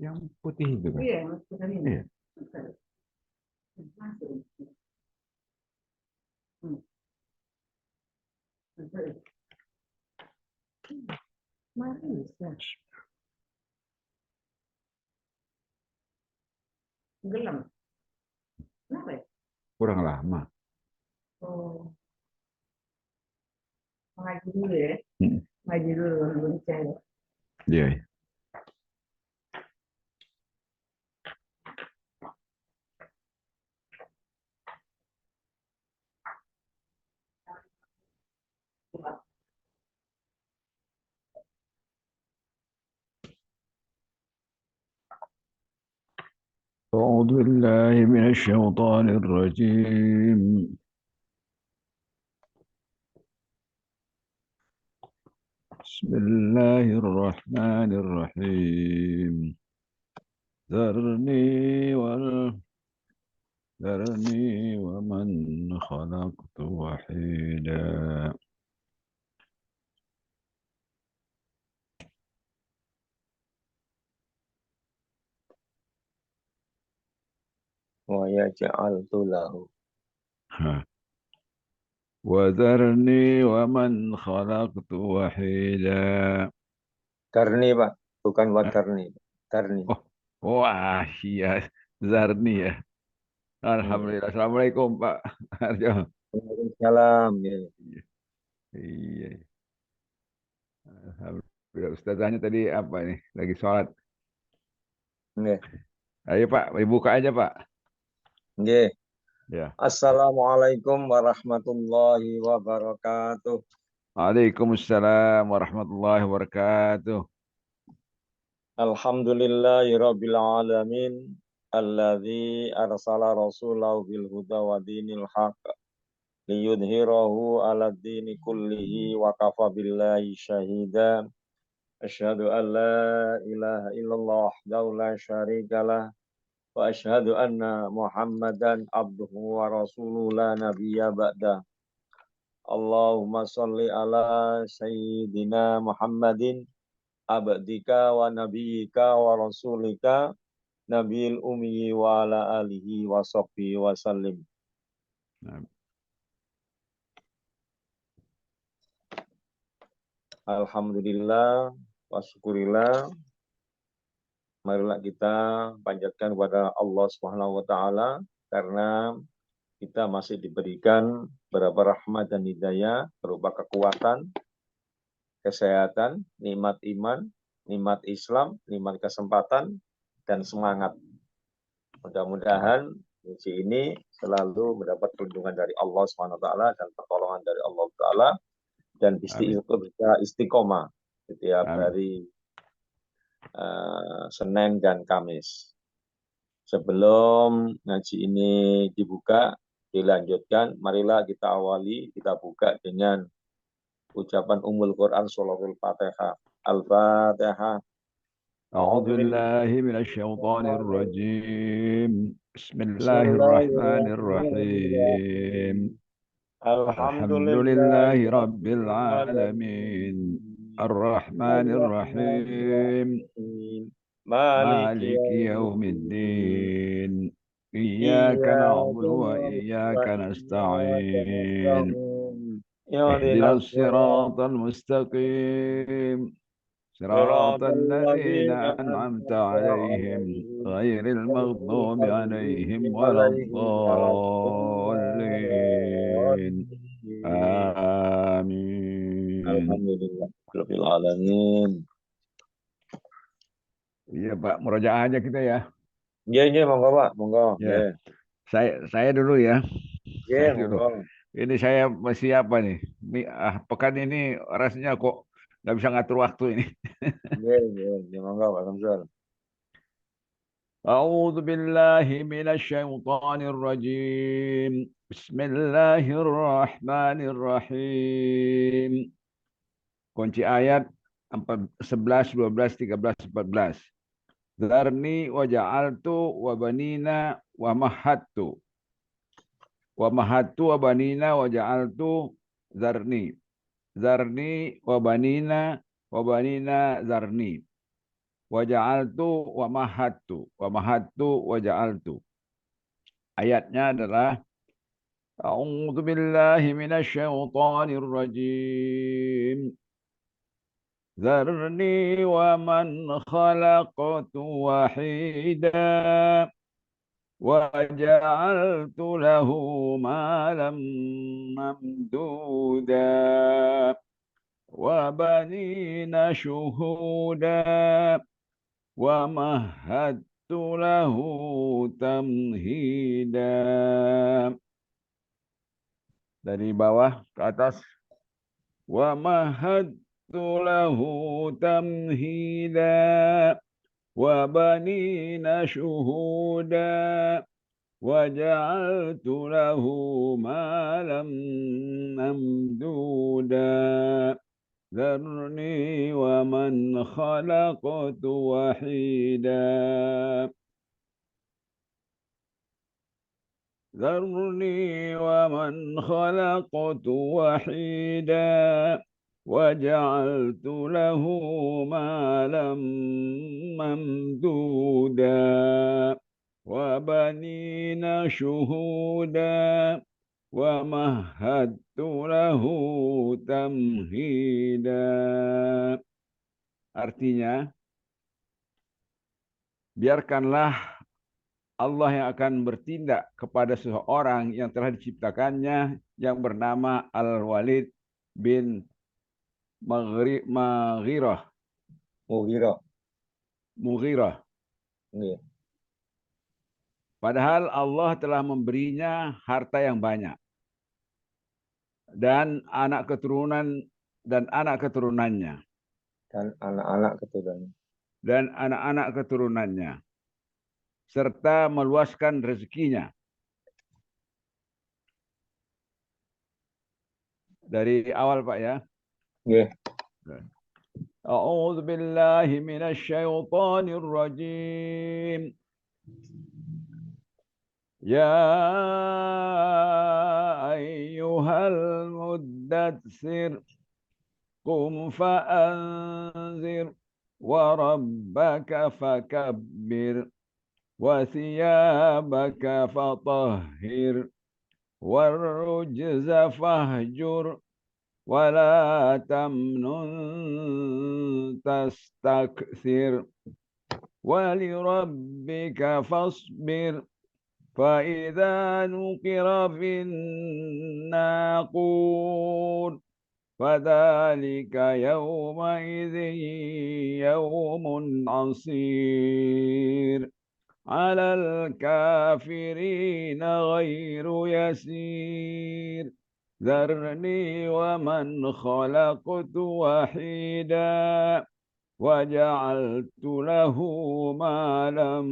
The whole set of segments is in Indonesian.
Yang putih itu kan? Iya, putih ini. Iya. Marisa. Gelam. Kenapa ya? Kurang lama. Oh, ngaji dulu ya. Hmm. Ngaji dulu belum cewek. Iya. أعوذ بالله من الشيطان الرجيم. بسم الله الرحمن الرحيم. ذرني ذرني ومن خلقت وحيدا. وَيَجْعَلْتُ لَهُ وذرني ومن خلقت وحيدا. Karni Pak, bukan wadarni. Karni. Oh, wah, iya, Zarni ya. Alhamdulillah. Assalamualaikum Pak Arjo. Waalaikumsalam. Ya. Iya. Alhamdulillah. Ustazahnya tadi apa nih? Lagi sholat. Nggih. Ayo Pak, dibuka aja Pak. Nggih. Ya. Assalamualaikum warahmatullahi wabarakatuh. Waalaikumsalam warahmatullahi wabarakatuh. Alhamdulillahirabbil alamin alladzi arsala rasulahu bil huda wa dinil haqq liyudhhirahu 'ala dini kullihi wa kafa billahi syahida. Asyhadu an la ilaha illallah wahdahu la syarikalah wa asyhadu anna Muhammadan abduhu wa rasuluhu la nabiyya ba'da. Allahumma shalli ala sayyidina Muhammadin abdika wa nabiyyika wa rasulika nabil ummi wa ala alihi wa sahbihi wa sallim. Alhamdulillah wa syukurillah. Marilah kita panjatkan kepada Allah Subhanahu wa taala karena kita masih diberikan beberapa rahmat dan hidayah berupa kekuatan, kesehatan, nikmat iman, nikmat Islam, nikmat kesempatan, dan semangat. Mudah-mudahan misi ini selalu mendapat perlindungan dari Allah SWT dan pertolongan dari Allah Taala dan bisa istiqomah setiap hari Senin dan Kamis. Sebelum ngaji ini dibuka, dilanjutkan, marilah kita awali, kita buka dengan ucapan Ummul Quran Suratul Fatihah. Al-Fatihah. أعوذ بالله من الشيطان الرجيم. بسم الله الرحمن الرحيم. الحمد لله رب العالمين الرحمن الرحيم مالك يوم الدين إياك نعبد وإياك نستعين اهدنا الصراط المستقيم صراط الذين أنعمت عليهم غير المغضوب عليهم ولا الضالين آمين. Alhamdulillah rabbil alamin. Iya Pak, murojaah aja kita ya. Iya, monggo Pak, monggo. Ya. Saya dulu ya. Iya, monggo. Ini saya masih apa nih? Pekan ini rasanya kok nggak bisa ngatur waktu ini. Iya, monggo Pak Samsul. أعوذ بالله من الشيطان الرجيم بسم الله الرحمن الرحيم. Kunci ayat 11, 12, 13, 14. Zarni wa ja'altu wa banina wa mahattu. Wa mahattu wa banina wa ja'altu zarni. zarni wa banina zarni. Wa ja'altu wa mahattu wa ja'altu. Ayatnya adalah A'udzu billahi minasy syaithanir rajim. Zarni wa man khalaqtu wahida wa ja'altu lahu malam mamduda wa banina syuhuda wa mahattu lahu tamhida. Dari bawah ke atas. Wa mahattu lahu tamhida wa banina syuhuda wa ja'altu lahu malam mamduda. Zarni wa man khalaqtu wahida. ذرني ومن خلقت وحيدا وجعلت له مالا ممدودا وبنين شهودا ومهدت له تمهيدا. Artinya, biarkanlah Allah yang akan bertindak kepada seseorang yang telah diciptakannya yang bernama Al-Walid bin Mughirah. Iya. Padahal Allah telah memberinya harta yang banyak. Dan anak keturunannya. Dan anak-anak keturunannya. Serta meluaskan rezekinya. Dari awal Pak ya. Yeah. A'udzu billahi minasy syaithanir rajim. Ya ayyuhal muddatsir qum fa'anzir wa rabbaka fakabbir wa thiyabaka fatahhir warrujza fahjur wa la tamnun tastakthir wa lirabbika fasbir fa idza nuqira fin naqur fadzalika yawma'idzin yawmun 'asir 'alal kafirina ghairu yasir. Zarni wa man khalaqtu wahida wa ja'altu lahu malam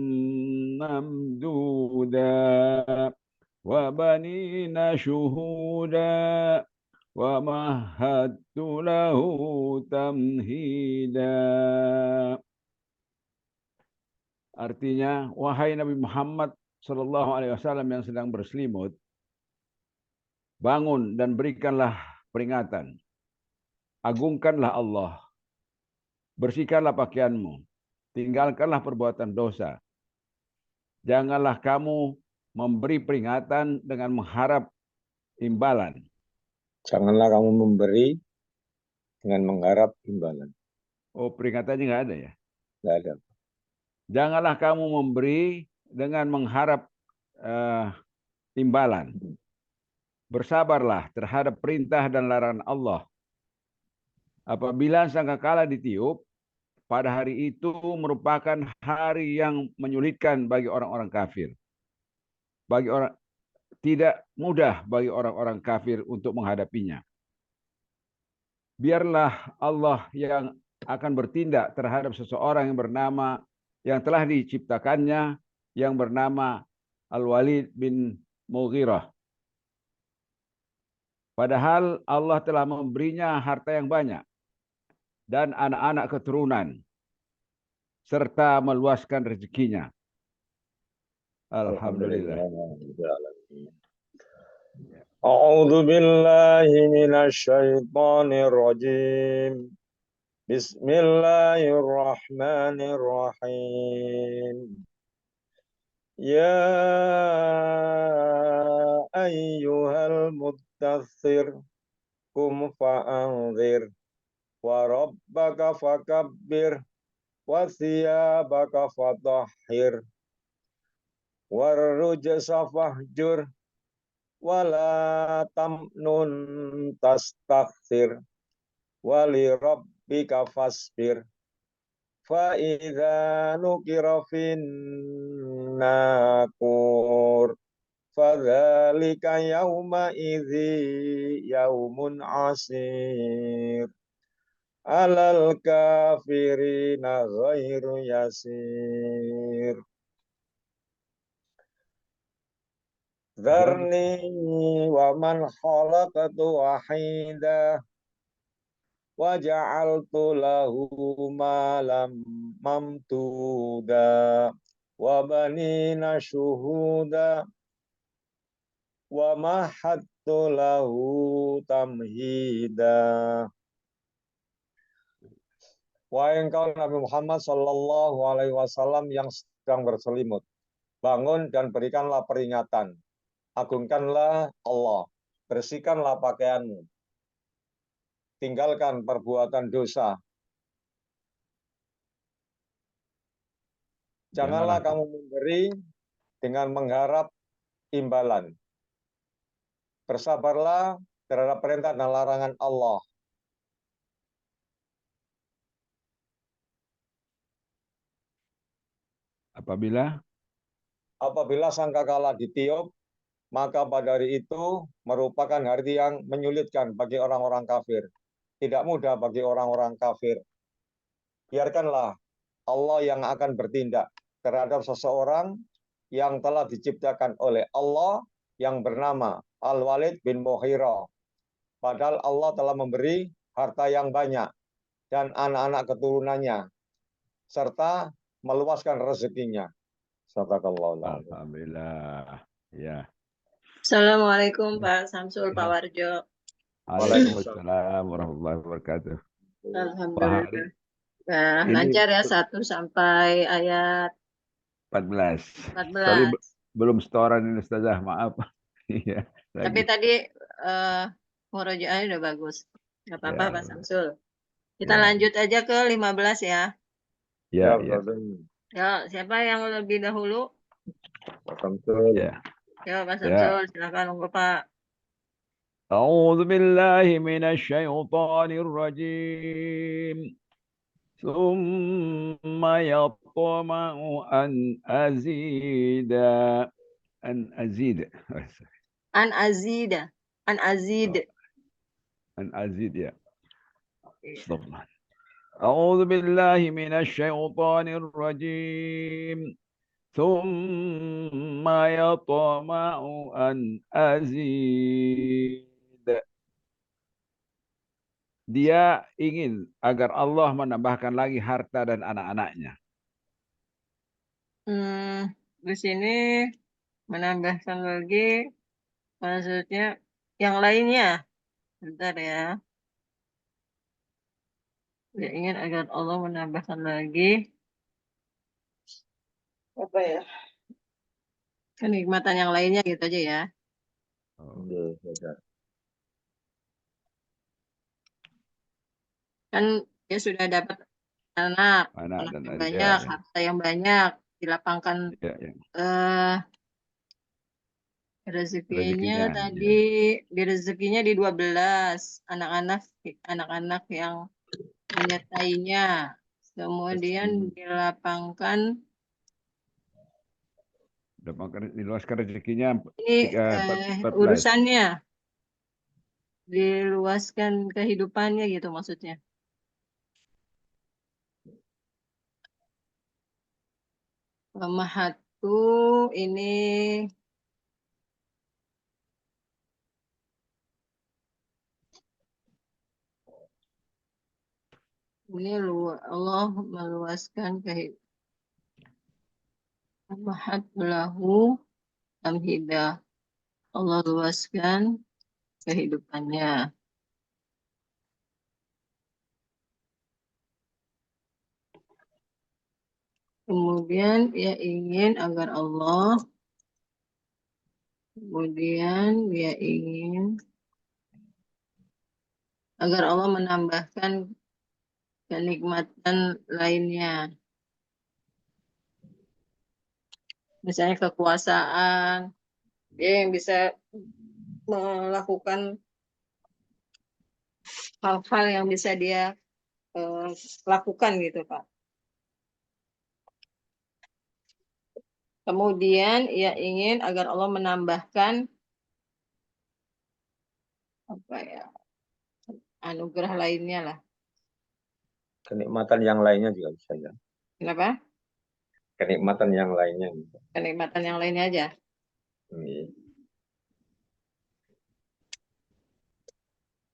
mamduda wa banina syuhuda wa mahattu lahu tamhida. Artinya, wahai Nabi Muhammad sallallahu alaihi wasallam yang sedang berselimut, bangun dan berikanlah peringatan. Agungkanlah Allah. Bersihkanlah pakaianmu. Tinggalkanlah perbuatan dosa. Janganlah kamu memberi peringatan dengan mengharap imbalan. Janganlah kamu memberi dengan mengharap imbalan. Oh, peringatannya nggak ada ya? Nggak ada. Janganlah kamu memberi dengan mengharap imbalan. Bersabarlah terhadap perintah dan larangan Allah. Apabila sangkakala ditiup, pada hari itu merupakan hari yang menyulitkan bagi orang-orang kafir. Tidak mudah bagi orang-orang kafir untuk menghadapinya. Biarlah Allah yang akan bertindak terhadap seseorang yang telah diciptakannya, yang bernama Al-Walid bin Mughirah. Padahal Allah telah memberinya harta yang banyak dan anak-anak keturunan, serta meluaskan rezekinya. Alhamdulillah. أعوذ بالله من الشيطان الرجيم. بسم الله الرحمن الرحيم. يا أيها المدثر قم فأنذر وربك فكبر وثيابك فطهر والرجس فاهجر ولا تمنن تستكثر ولربك فاصبر فإذا نقر في الناقور فذلك يومئذ يوم عسير على الكافرين غير يسير. ذرني ومن خلقت وحيدا وجعلت له مالا ممدودا وبنين شهودا ومهدت له تمهيدا. Wahai engkau Nabi Muhammad Sallallahu Alaihi Wasallam yang sedang berselimut, bangun dan berikanlah peringatan. Agungkanlah Allah, bersihkanlah pakaianmu, tinggalkan perbuatan dosa. Janganlah kamu memberi dengan mengharap imbalan. Bersabarlah terhadap perintah dan larangan Allah. Apabila sangkakala ditiup, maka pada hari itu merupakan hari yang menyulitkan bagi orang-orang kafir. Tidak mudah bagi orang-orang kafir. Biarkanlah Allah yang akan bertindak terhadap seseorang yang telah diciptakan oleh Allah yang bernama Al-Walid bin Mughirah. Padahal Allah telah memberi harta yang banyak dan anak-anak keturunannya, serta meluaskan rezekinya. Alhamdulillah. Ya. Assalamualaikum Pak Samsul, Pak Warjo. Waalaikumsalam warahmatullahi wabarakatuh. Alhamdulillah. Nah, Ini lancar ya 1 sampai ayat 14. 14. Tapi belum setoran ini Ustazah, maaf. Iya. Tapi Lagi. tadi murojaahnya udah bagus. Nggak apa-apa Ya. Pak Samsul. Kita Ya. lanjut aja ke 15 ya. Ya, ya. Ya, siapa yang lebih dahulu? Pak Samsul. Ya. Ya, Pak Ya. Samsul, silakan monggo Pak. أعوذ بالله من الشيطان الرجيم ثم يطمع أن أزيد أن أزيد An Azida. An Azid. أن أزيد يا استغفر الله أعوذ بالله من الشيطان الرجيم ثم يطمع أن أزيد. Dia ingin agar Allah menambahkan lagi harta dan anak-anaknya. Di sini menambahkan lagi, maksudnya yang lainnya. Bentar ya. Dia ingin agar Allah menambahkan lagi apa ya? Kenikmatan yang lainnya gitu aja ya. Kan dia sudah dapat anak dan yang banyak, harta yang banyak, dilapangkan rezekinya tadi, di rezekinya di 12 anak-anak yang menyertainya, kemudian dilapangkan diluaskan rezekinya. Ini urusannya diluaskan kehidupannya gitu maksudnya. Mahatu ini Allah meluaskan kehidupan. Mahat lahu tamhidah. Allah luaskan kehidupannya. Kemudian ia ingin agar Allah, kemudian dia ingin agar Allah menambahkan kenikmatan lainnya. Misalnya kekuasaan, dia yang bisa melakukan hal-hal yang bisa dia lakukan gitu, Pak. Kemudian ia ingin agar Allah menambahkan apa ya, anugerah lainnya lah. Kenikmatan yang lainnya juga bisa ya. Kenapa? Kenikmatan yang lainnya. Kenikmatan yang lainnya aja.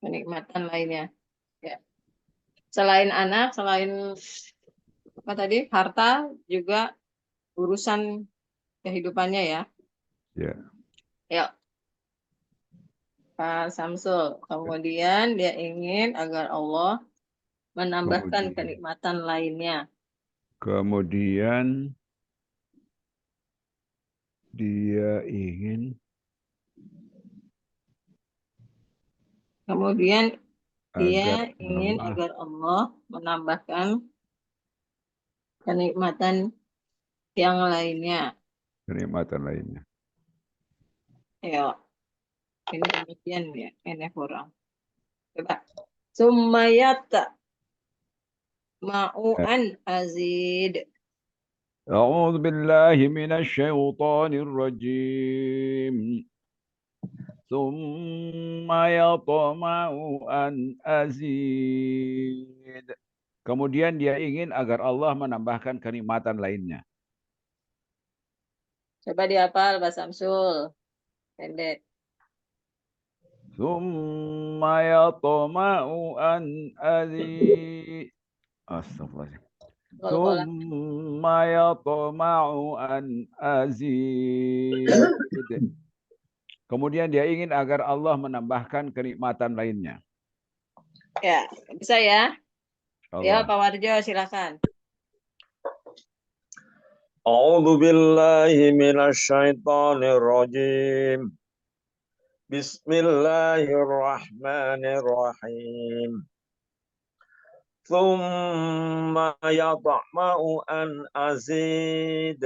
Kenikmatan lainnya. Ya. Selain anak, selain apa tadi? Harta juga urusan kehidupannya ya. Ya. Ya. Pak Samsul. Kemudian dia ingin agar Allah menambahkan kenikmatan lainnya. Kemudian dia ingin agar Allah menambahkan kenikmatan yang lainnya. kenikmatan lainnya. Ya. Ini kemudian ya, ini kurang. Coba. Sumayata ma'u'an azid. أعوذ بالله من الشيطان الرجيم ثم يطمع أن أزيد. Kemudian dia ingin agar Allah menambahkan kenikmatan lainnya. Coba dihafal Pak Samsul. Pendek. ثم يطمع أن أزيد. Astagfirullah. ثم يطمع أن أزيد. Kemudian dia ingin agar Allah menambahkan kenikmatan lainnya. Ya, bisa ya? Ya, Allah. Pak Warjo silakan. A'udzu billahi minasyaitonir rajim. Bismillahirrahmanirrahim. Tsumma yatma'u an azid.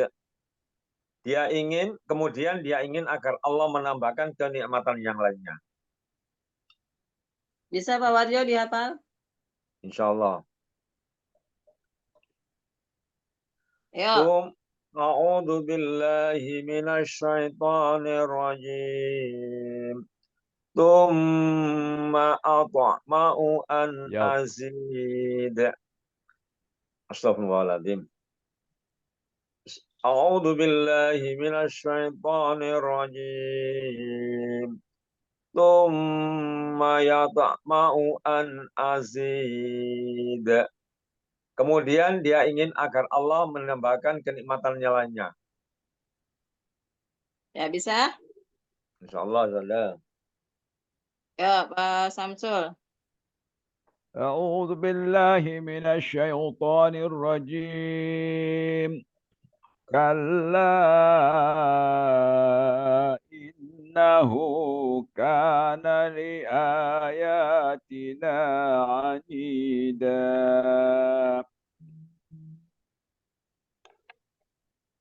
Kemudian dia ingin agar Allah menambahkan kenikmatan yang lainnya. Bisa Pak Warjo dihafal? Insyaallah. Ya. A'udzu billahi minasyaitonir rajim. Tsumma atma'u an azid. Astagfirullahaladzim. A'udzu billahi minasyaitonir rajim. Tsumma yatma'u an azid. Kemudian dia ingin agar Allah menambahkan kenikmatan lainnya. Ya, bisa? Insyaallah, Zallah. Ya, Pak Samsul. أعوذ بالله من الشيطان الرجيم كلا إنه كان لآياتنا عنيدا.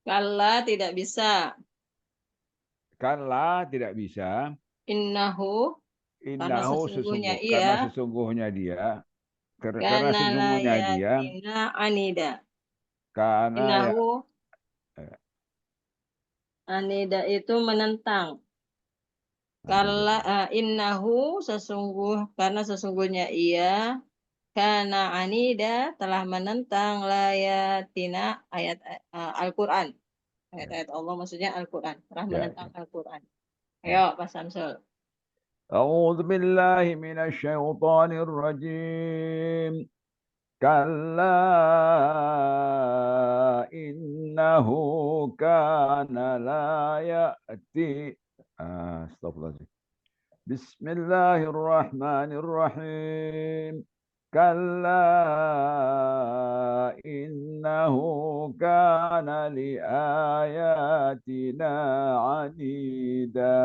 Kalla tidak bisa. Kala tidak bisa. Innahu karena sesungguhnya dia. Karena kana sesungguhnya dia. layatina anida. Karena ya. Innahu anida itu menentang. Kalla innahu karena sesungguhnya ia kana anida telah menentang layatina ayat Al-Qur'an. Ayat-ayat Allah maksudnya Al-Qur'an, telah menentang Al-Qur'an. Ayo Pak Samsul. أعوذ بالله من الشيطان الرجيم كلا إنه كان لا يأتي استغفر الله Bismillahirrahmanirrahim. Kalla innahu kana liayatina anida.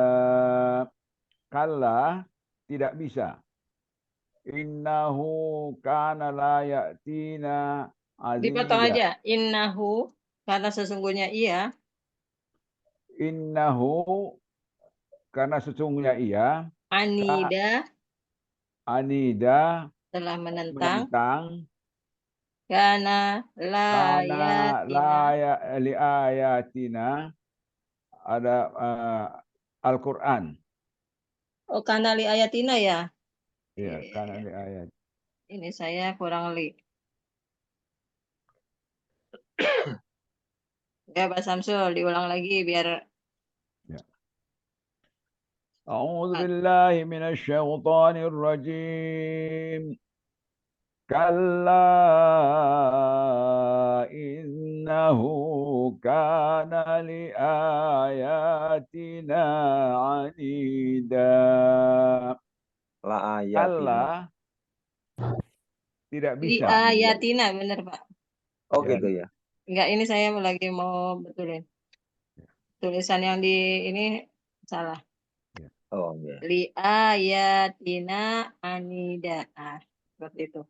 Kalla, tidak bisa. Innahu kana la ya'tina Dipotong azida. aja. Innahu, karena sesungguhnya ia. Innahu, karena sesungguhnya ia. Anida, Anida, telah menentang. menentang. Karena Karena layatina. li ayatina, ada Al-Quran. Oh, karena li ayatina ya. Ya, karena Iya. li ayat. Ini saya kurang li. Ya, Pak Samsul, diulang lagi biar. Ya. A'udzu billahi minasy syaithanir rajim. Kalla innahu kana li ayatina anida. La ayatina. Kalla, tidak Li bisa. ayatina, bener Pak. Oh Ya, gitu ya. Enggak, ini saya lagi mau betulin. Tulisan yang di ini salah. ya. Oh ya. Li ayatina anida. Ah, seperti itu.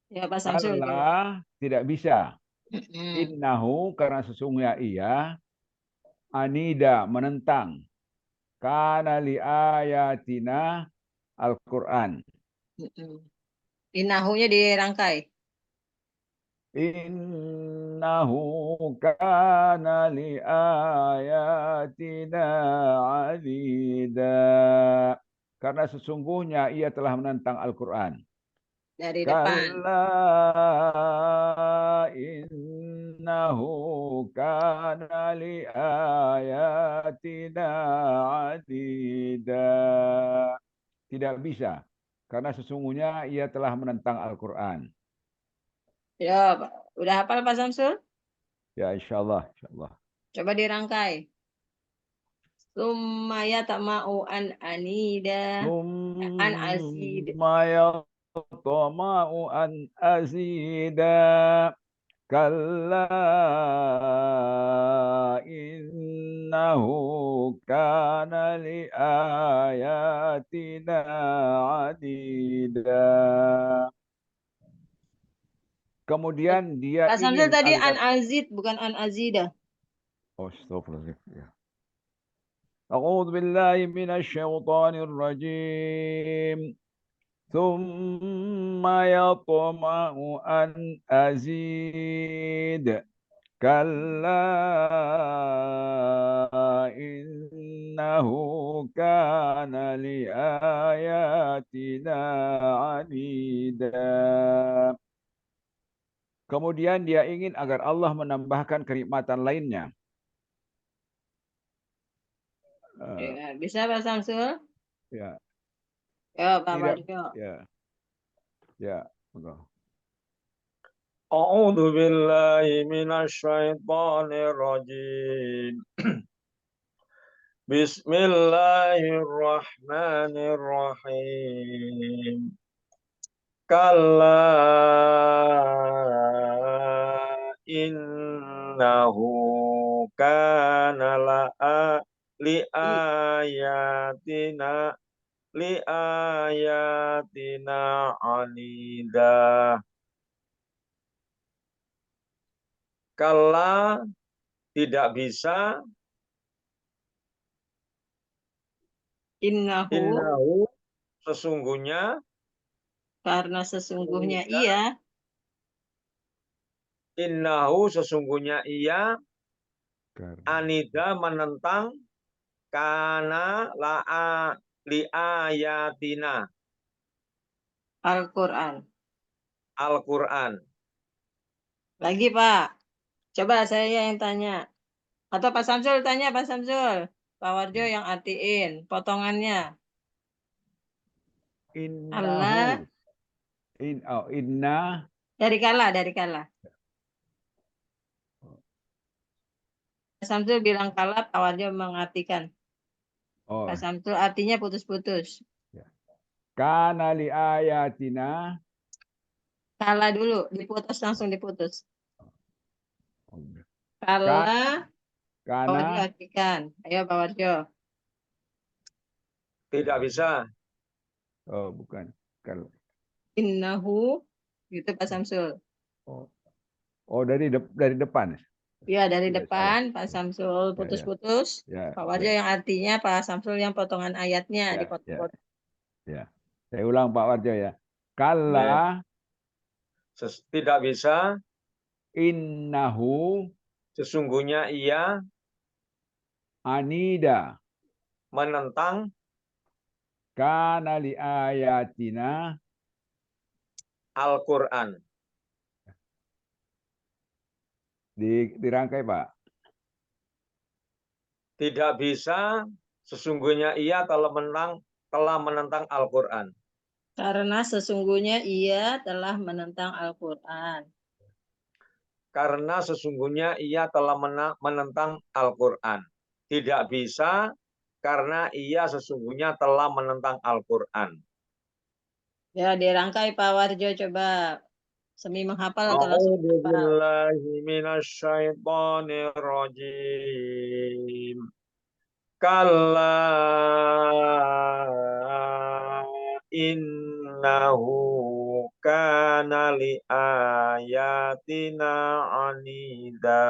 Ya, Pak Samsul. Kalla, tidak bisa. Mm-mm. Innahu, karena sesungguhnya ia. Anida, menentang. Kana li ayatina Al-Quran. Mm-mm. Inahunya dirangkai. Innahu kana li ayatina anida. Karena sesungguhnya ia telah menentang Al-Quran. Dari depan. Kalla innahu kana li ayatina anida. Tidak bisa. Karena sesungguhnya ia telah menentang Al-Quran. Ya, Pak. Udah hafal Pak Samsul? Ya, insyaAllah. InsyaAllah. Coba dirangkai. Sumaya tak mau an anida. An azid. Thumma yatma'u an azida. Kalla innahu kana li ayatina anida. Kemudian dia Pak Samsul ingin tadi an agar... azid, bukan an azida. Oh, astagfirullah. أعوذ بالله من الشيطان الرجيم ثم يطمع أن أزيد كلا إنه كان لآياتنا عنيدا. Kemudian dia ingin agar Allah menambahkan kenikmatan lainnya. Ya, bisa Pak Samsul? Ya, Ya, Pak tidak. Warjo. Ya, betul. A'udzu billahi minasyaitonir rajim. Bismillahirrahmanirrahim. Kalla innahu kana liayatina anida. Kalla, tidak bisa. Innahu, Sesungguhnya. karena sesungguhnya ia. Innahu, sesungguhnya ia. Anida, menentang. Kana li ayatina. Al-Quran. Al-Quran. Lagi Pak. Coba saya yang tanya. Atau Pak Samsul tanya, Pak Samsul. Pak Warjo yang artiin potongannya. Allah. Innahu. Inna. Dari kala. Pak Samsul bilang kala, Pak Warjo mengartikan. Oh, Pak Samsul artinya putus-putus. kana li ayatina. Kala dulu, diputus langsung diputus. Ka- Kala, Pak Warjo Kana artikan. Ayo Pak Warjo. Tidak bisa. oh bukan. Kal- Innahu, gitu Pak Samsul. Oh, oh dari depan. Ya, dari Ya, salah. depan Pak Samsul Ya, putus-putus. ya, Pak Warjo ya, yang artinya Pak Samsul yang potongan ayatnya ya, ya, dipotong-potong. ya. Saya ulang Pak Warjo ya. Ya. Kalla Tidak bisa. innahu Sesungguhnya ia anida menentang kana li ayatina. Al-Quran. Dirangkai Pak. Tidak bisa. Sesungguhnya ia telah menentang Al-Quran. Karena sesungguhnya ia telah menentang Al-Quran. Karena sesungguhnya ia telah menentang Al-Quran. Tidak bisa karena ia sesungguhnya telah menentang Al-Quran. Ya, dirangkai Pak Warjo coba. Semi menghafal atau langsung A'udzu menghafal? billahi minasyaitonir rajim. Kalla innahu kana li ayatina anida.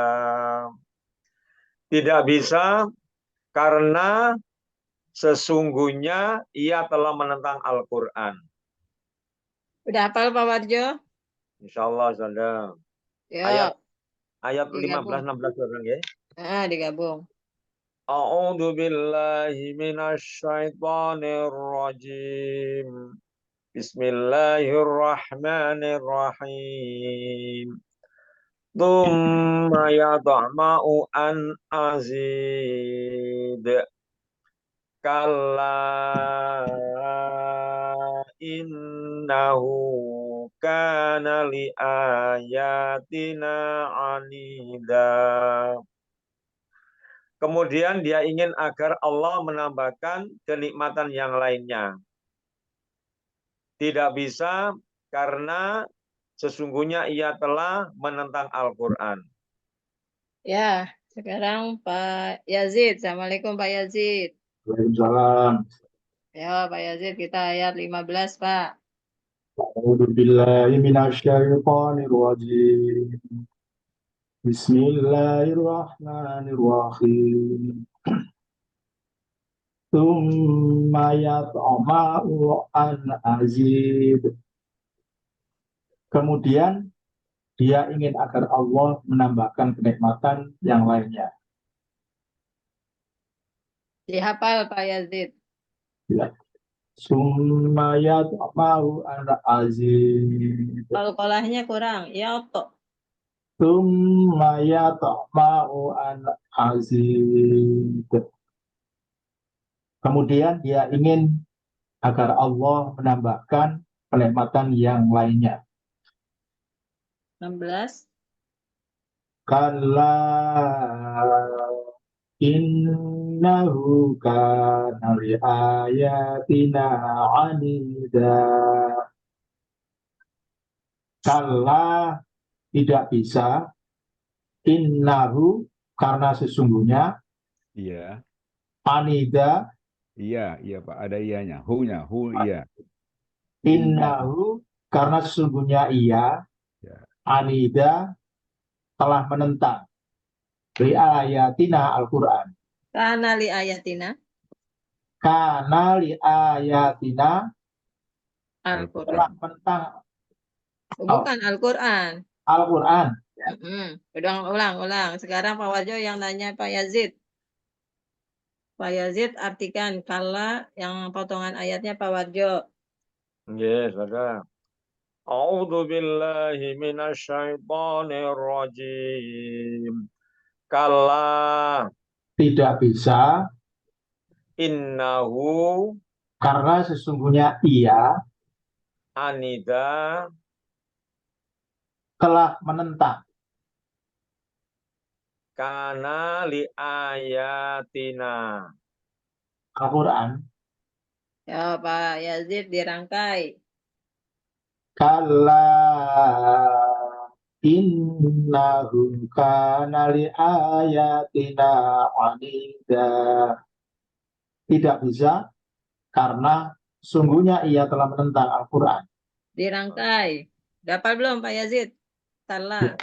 Tidak bisa karena sesungguhnya ia telah menentang Al-Quran. Udah hafal Pak Warjo? Insya Allah sudah. Yuk, Ayat digabung. 15-16 orang ya. Digabung. A'udzu billahi minasyaitonir rajim. Bismillahirrahmanirrahim. Tsumma yatma'u an azid. Kalla innahu kana li ayatina anida. Kemudian dia ingin agar Allah menambahkan kenikmatan yang lainnya. Tidak bisa karena sesungguhnya ia telah menentang Al-Quran. Ya, sekarang Pak Yazid. Assalamualaikum Pak Yazid. Waalaikumsalam. Ya, Pak Yazid, kita ayat 15, Pak. A'udzu billahi minasyaitonir rajim. Bismillahirrahmanirrahim. Tsumma yatma'u an azid. Kemudian dia ingin agar Allah menambahkan kenikmatan yang lainnya. Dihafal Pak Yazid. Ya. Tsumma yatma'u an azid. Qalqalahnya kurang. Ya, otok. Tsumma yatma'u an azid. Kemudian dia ingin agar Allah menambahkan kenikmatan yang lainnya. 16. Kalla innahu kana li ayatina anida. Kalla tidak bisa. Innahu karena sesungguhnya. Iya. Anida. Iya, iya Pak. Ada ianya. Hu-nya. Hu, iya. Innahu karena sesungguhnya ia. Ya. Anida telah menentang li ayatina Al-Quran. Kana li ayatina. Karena li ayatina Al-Quran. telah menentang Bukan Al-Quran. Al-Quran. Ulang. Sekarang Pak Warjo yang nanya Pak Yazid. Pak Yazid artikan kala yang potongan ayatnya Pak Warjo. Yes, ada. A'udzu billahi minasyaitonir rajim. Kalla Tidak bisa innahu karena sesungguhnya ia anida telah menentang kana li ayatina. Al-Quran. Ya, Pak Yazid dirangkai. Kalla innahu kana li ayatina anida. Tidak bisa karena sungguhnya ia telah menentang Al-Quran. Dirangkai. Dapat belum Pak Yazid? Salah. Ya.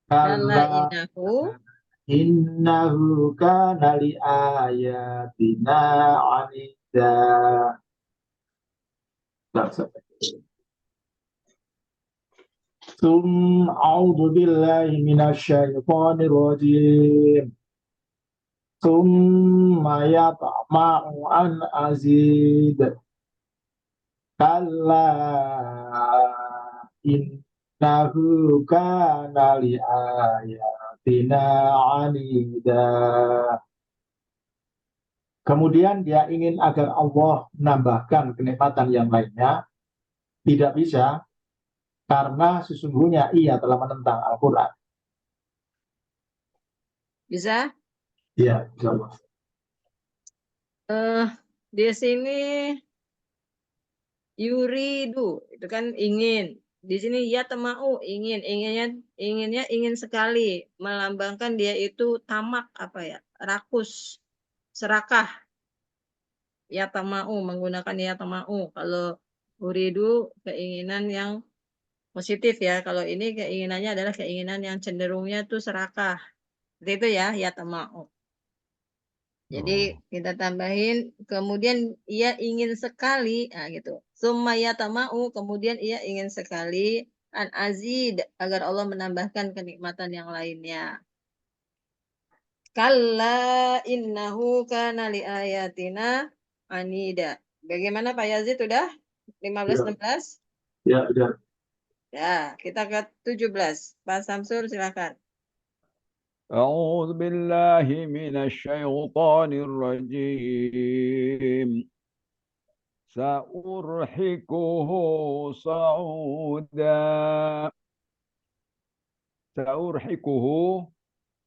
Kalla Kalla innahu kana li ayatina anida. A'udzu billahi minasyaitonir rajim. Tsumma yatma'u an azid. Kalla innahu kana li ayatina anida. Kemudian dia ingin agar Allah menambahkan kenikmatan yang lainnya. Tidak bisa karena sesungguhnya ia telah menentang Al-Quran. Bisa? Ya, insyaallah. Di sini yuridu itu kan ingin. Di sini ya temau ingin, inginnya ingin sekali, melambangkan dia itu tamak apa ya? Rakus, serakah. Ya tamau menggunakan ya tamau. Kalau uridu keinginan yang positif ya. Kalau ini keinginannya adalah keinginan yang cenderungnya tuh serakah. Seperti itu ya tamau. Jadi kita tambahin, kemudian ia ingin sekali, nah gitu. Summa yatama'u, kemudian ia ingin sekali an azid agar Allah menambahkan kenikmatan yang lainnya. Kalla innahu kana li ayatina anida. Bagaimana Pak Yazid sudah? 15-16? Ya, ya. Ya, kita ke 17. Pak Samsul silakan. أعوذ بالله من الشيطان الرجيم سأرهقه صعودا Sa'urhikuhu,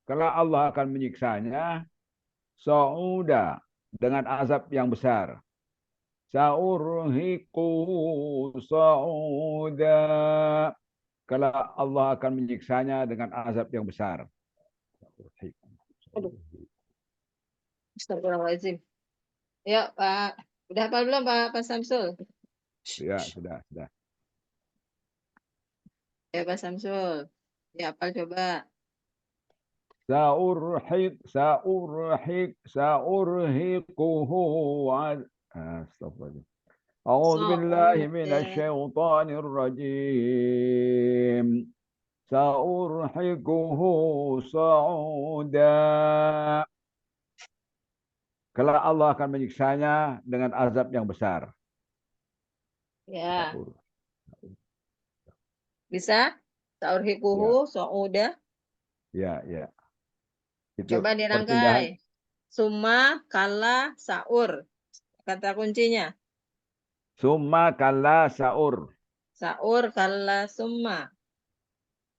kelak Allah akan menyiksanya, sa'uda, dengan azab yang besar. Sa'urhikuhu sa'uda, kelak Allah akan menyiksanya dengan azab yang besar. Astagfirullahaladzim. Yuk Pak, udah apa belum Pak Samsul? Ya, sudah. Ya Pak Samsul. Ya apa coba? Sa'urhiquhu. Astagfirullah. أعوذ بالله من Sauda. الشيطان الرجيم سأرهقه صعودا. Kelak Allah akan menyiksanya dengan azab yang besar. Ya, Sa'ur. bisa? Saurhiquhu sauda. Ya. Itu Coba perpindahan. dirangkai. Summa, kala, saur. Kata kuncinya. Summa kalla sa'ur. Saur, kala, summa.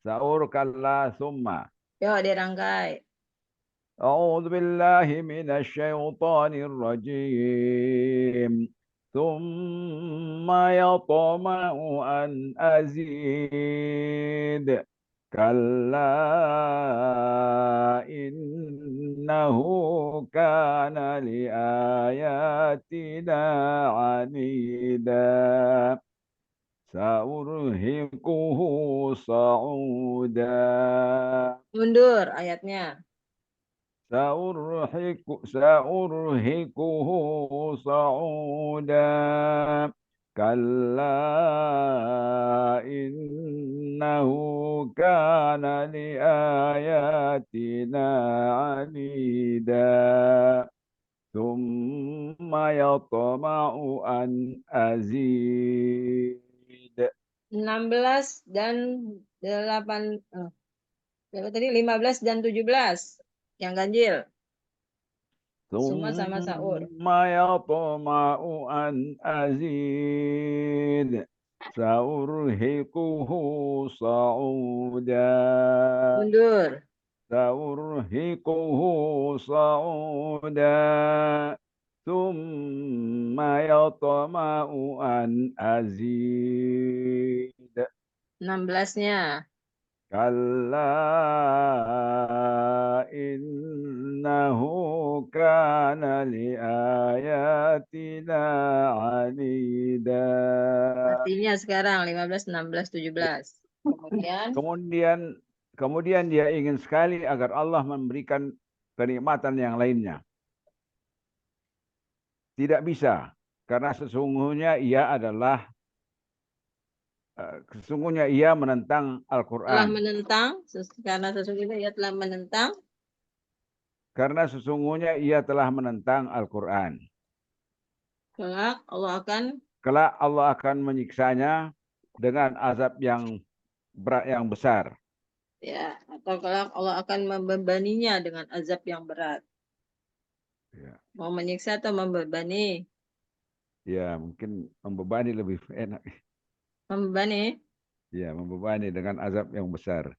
Sa'ur kalla summa. Yuk dirangkai. أعوذ بالله من الشيطان الرجيم ثم يطمع أن أزيد كلا إنه كان لآياتنا عنيدا سأرهقه صعودا Mundur ayatnya. سأرهقه صعودا كلا إنه كان لآياتنا عنيدا ثم يطمع أن أزيد 16 dan 8. Berapa tadi? 15 dan 17. Yang ganjil. Summa sama saur. ثم يطمع أن أزيد سأرهقه صعودا Mundur. Saurhiquhu sa'uda thumma yatma'u an azid. 16-nya. Kalla innahu kana li ayatina anida. Artinya sekarang 15, 16, 17. Kemudian dia ingin sekali agar Allah memberikan kenikmatan yang lainnya. Tidak bisa, karena sesungguhnya ia menentang Telah Al-Quran. menentang, karena sesungguhnya ia telah menentang. Karena sesungguhnya ia telah menentang Al-Quran. Kelak Allah akan menyiksanya dengan azab yang berat, yang besar. Ya, atau kelak Allah akan membebaninya dengan azab yang berat. Ya. Mau menyiksa atau membebani? Ya, mungkin membebani lebih enak. Membebani. Ya, membebani dengan azab yang besar.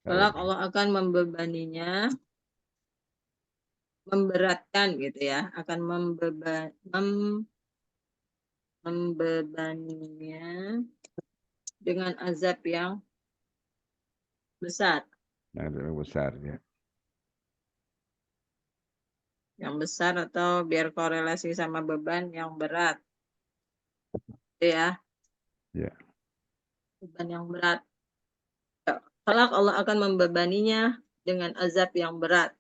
Kelak Allah akan membebaninya, memberatkan gitu ya, akan membebaninya dengan azab yang besar. Yang besar, ya. Yang besar atau biar korelasi sama beban yang berat. Gitu ya. Ya. Beban yang berat. Kelak Allah akan membebaninya dengan azab yang berat.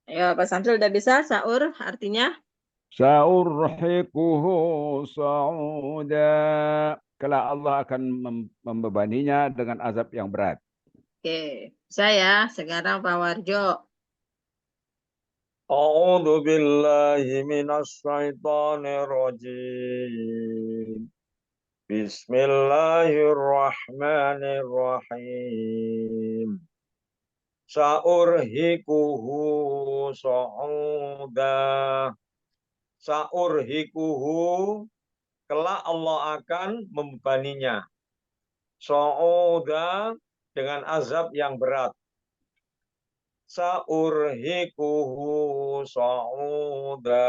Ayo, Pak Samsul udah bisa sahur artinya? Sa'urhiquhu sa'uda. Kelak Allah akan membebaninya dengan azab yang berat. Oke, saya sekarang Pak Warjo. A'udzu billahi minasyaitonir rajim. Bismillahirrahmanirrahim. Sa'urhiquhu sa'uda. Sa'urhiquhu, kelak Allah akan membebaninya. Sa'uda, dengan azab yang berat. Sa'urhiquhu sa'uda.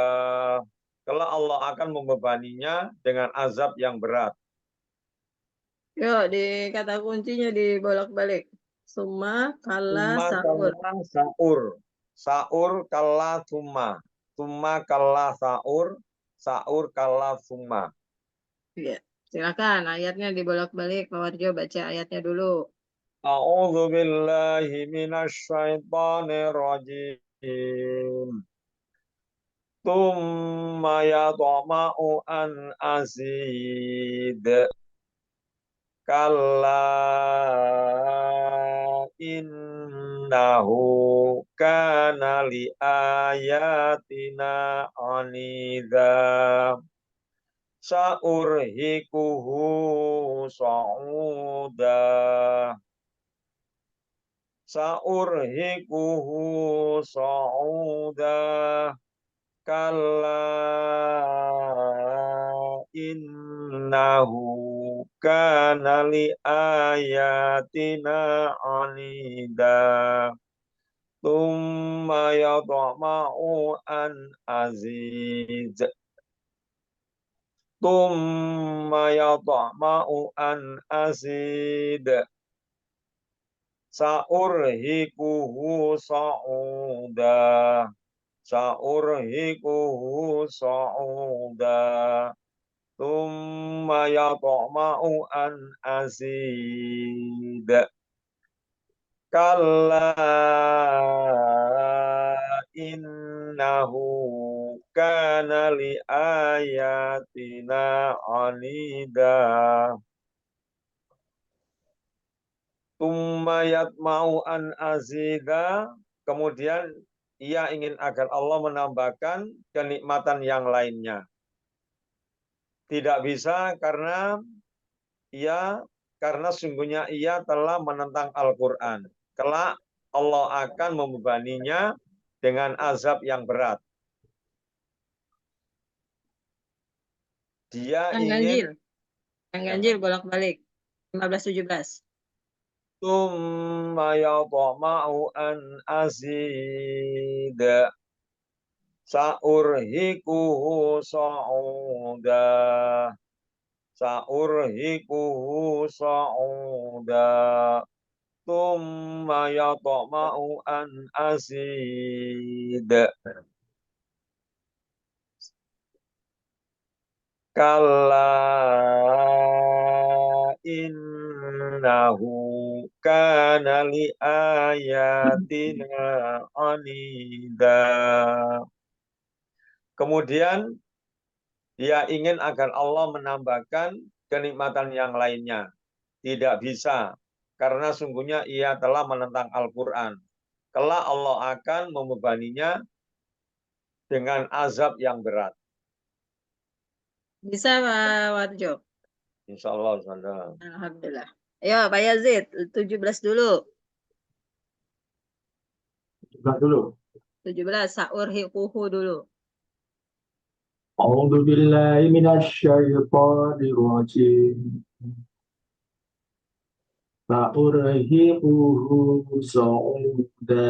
Kelak Allah akan membebaninya dengan azab yang berat. Yuk, di kata kuncinya dibolak-balik. Summa kala sahur. Sa'ur. Sa'ur kala summa. Summa kala sa'ur. Sa'ur kala summa. Ya, silakan ayatnya dibolak-balik. Pak Warjo baca ayatnya dulu. A'udzu billahi minasyaitonir rajim. Tsumma yatma'u an azid. Kalla innahu kana li ayatina anida. Sa'urhiquhu sa'uda. Sa'urhiquhu sa'uda. Kalla innahu kana li ayatina anida. Tsumma yatma'u an azid. Tsumma yatma'u an azid. Sa'urhiquhu sa'uda. Sa'urhiquhu sa'uda. Tsumma yatma'u an azid. Kalla innahu kana li ayatina anida. Tsumma yatma'u an azida. Kemudian ia ingin agar Allah menambahkan kenikmatan yang lainnya. Tidak bisa karena sungguhnya ia telah menentang Al-Quran. Kelak Allah akan membebaninya dengan azab yang berat. Dia Yang ingin ganjil bolak-balik. 15-17. thumma yatma'u an azid sa'urhiquhu sa'uda sa'urhiquhu sa'uda thumma yatma'u an azid kalla innahu kana li ayatina anida. Kemudian dia ingin agar Allah menambahkan kenikmatan yang lainnya. Tidak bisa, karena sungguhnya ia telah menentang Al-Quran. Kelak Allah akan membebaninya dengan azab yang berat. Bisa Pak Warjo? Insya Allah. Saudara. Alhamdulillah. Ayo Pak Yazid, 17 dulu. Coba dulu. 17, sa'urhiquhu dulu. A'udzu billahi minasyaitonir rajim. Sa'urhiquhu sa'uda.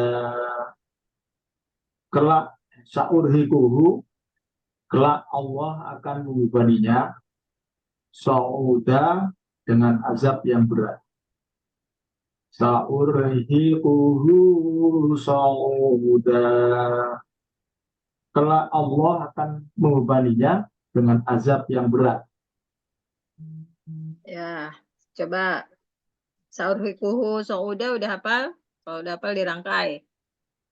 Kelak sa'urhiquhu, kelak Allah akan membebaninya sa'uda dengan azab yang berat. Sa'urhiquhu sa'uda. Kelak Allah akan membebaninya dengan azab yang berat. Ya, coba sa'urhiquhu sa'uda udah hafal? Kalau udah hafal dirangkai.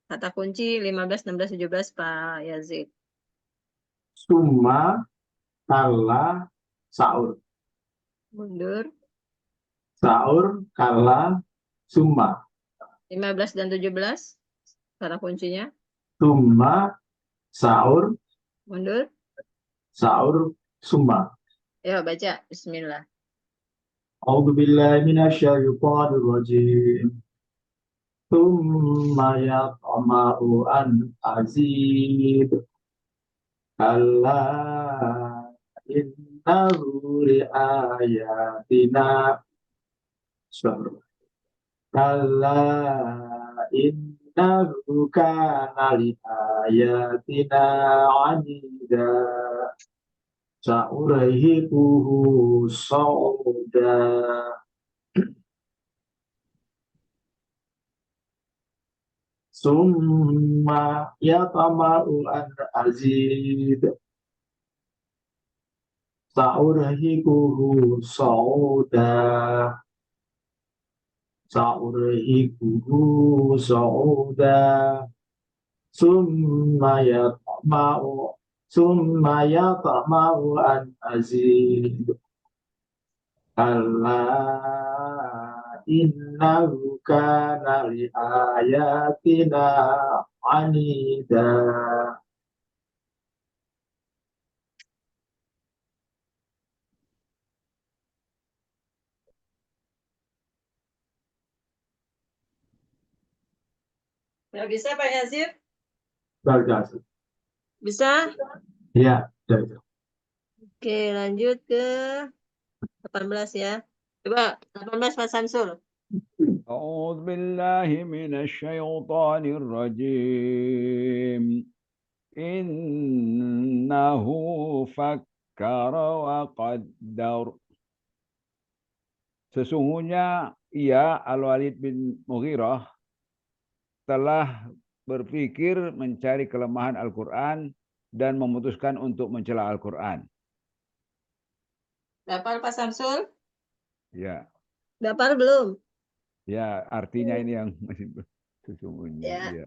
Kata kunci 15, 16, 17 Pak Yazid. Summa kala sa'ur. Mundur. Sa'ur kala summa. 15 dan 17 kata kuncinya. Summa sa'ur. Mundur. Sa'ur summa. Ya, baca. Bismillah. A'udzu billahi minasyaitonir rajim. Summa yatma'u an azid. Kalla innahu liayatina. Kalla innahu kana liayatina anida. Sa'urhiquhu sa'uda. Summa yatma'u an azid. Sa'urhiquhu sa'uda. Sa'urhiquhu sa'uda. Summa yatma'u an azid. Kalla innahu kana li ayatina anida. Nggak bisa Pak Yazid? Bagus. Bisa? Ya, bagus. Oke, lanjut ke 18 ya. Coba 18 Pak Samsul. أعوذ بالله من الشيطان الرجيم إنه فكر وقدر. Sesungguhnya ia Al-Walid bin Mughirah telah berpikir mencari kelemahan Al-Quran dan memutuskan untuk mencela Al-Quran. Dapal Pak Samsul? Ya, Dapal belum? ya artinya ini yang sesungguhnya. Ya. Ya.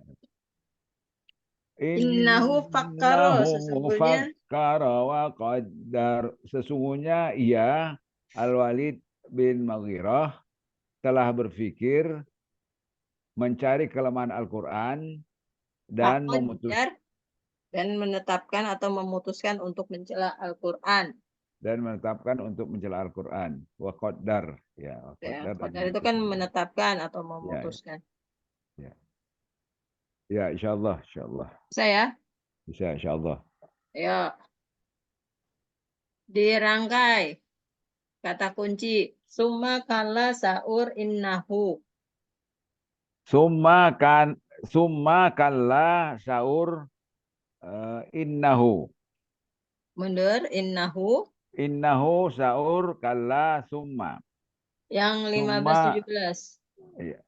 Innahu fakkaro, sesungguhnya. Fakkara wa qaddar. Sesungguhnya ia Al-Walid bin Mughirah telah berpikir mencari kelemahan Al-Quran dan menetapkan atau memutuskan untuk mencela Al-Quran. Dan menetapkan untuk mencela Al-Quran. Wa qaddar. Ya, qaddar itu kan menetapkan atau memutuskan. Ya, ya insyaallah, insyaallah. Bisa ya? Bisa insyaallah. Ya. Dirangkai. Kata kunci. Summa kalla saur innahu. Summa kalla saur innahu. Mundur. Innahu. Innahu saur kalla summa. Yang 15 Summa 17. iya.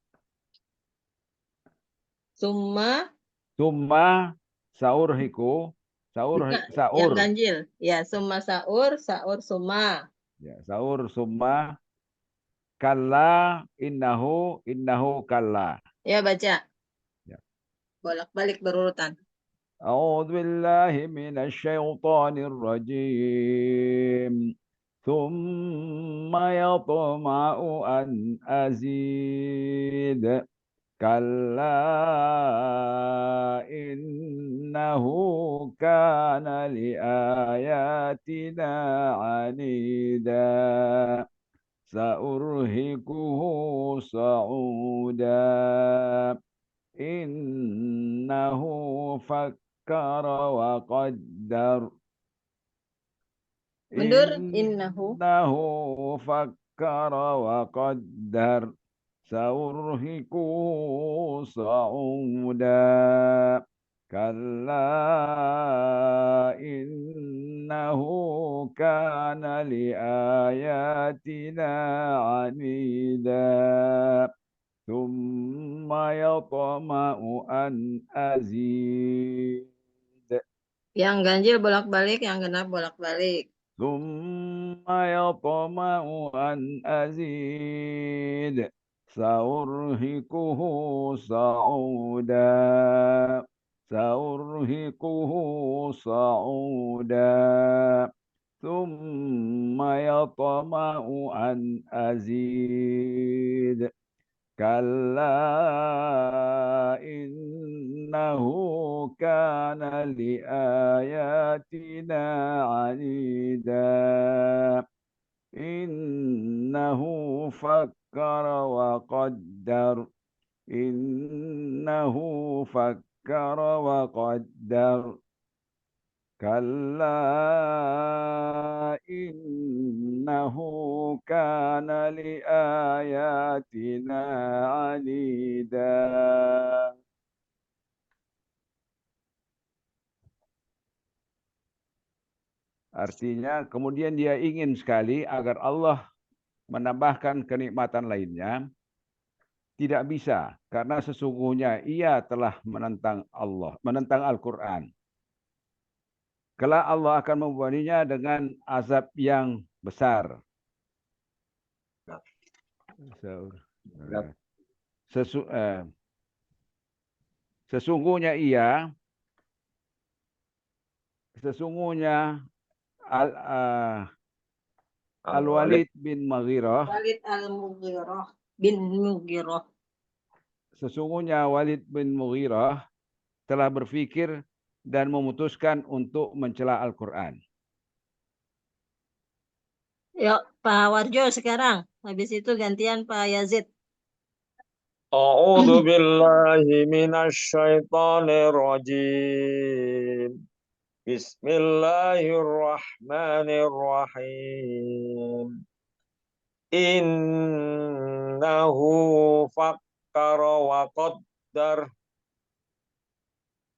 Summa. Summa saur hiku. Bukan. Yang Saur. ganjil. Ya. Summa saur. Saur summa. Ya, saur summa kalla innahu kalla. Ya baca. Ya. Bolak-balik berurutan. أعوذ بالله من الشيطان الرجيم ثم يطمع أن أزيد كلا إنه كان لآياتنا عنيدا سأرهقه صعودا إنه فكر وقدر Mundur. Innahu. إنه فكر وقدر سأرهقه صعودا كلا إنه كان لآياتنا عنيدا ثم يطمع أن أزيد Yang ganjil bolak-balik, yang genap bolak-balik. ثم يطمع أن أزيد سأرهقه صعودا سأرهقه صعودا ثم يطمع أن أزيد كلا إنه كان لآياتنا عنيدا إنه فكر وقدر إنه فكر وقدر كلا إنه كان لآياتنا عنيدا. Artinya kemudian dia ingin sekali agar Allah menambahkan kenikmatan lainnya. Tidak bisa, karena sesungguhnya ia telah menentang Allah, menentang Al-Quran. Kelak Allah akan membebaninya dengan azab yang besar. Sesungguhnya Al-Walid bin Mughirah. Walid al-Mughirah bin Mughirah. Sesungguhnya Walid bin Mughirah telah berpikir dan memutuskan untuk mencela Al-Quran. Yuk, Pak Warjo sekarang. Habis itu gantian Pak Yazid. A'udzu billahi minasyaitonir rajim. Bismillahirrahmanirrahim. Innahu fakkara wa qaddar.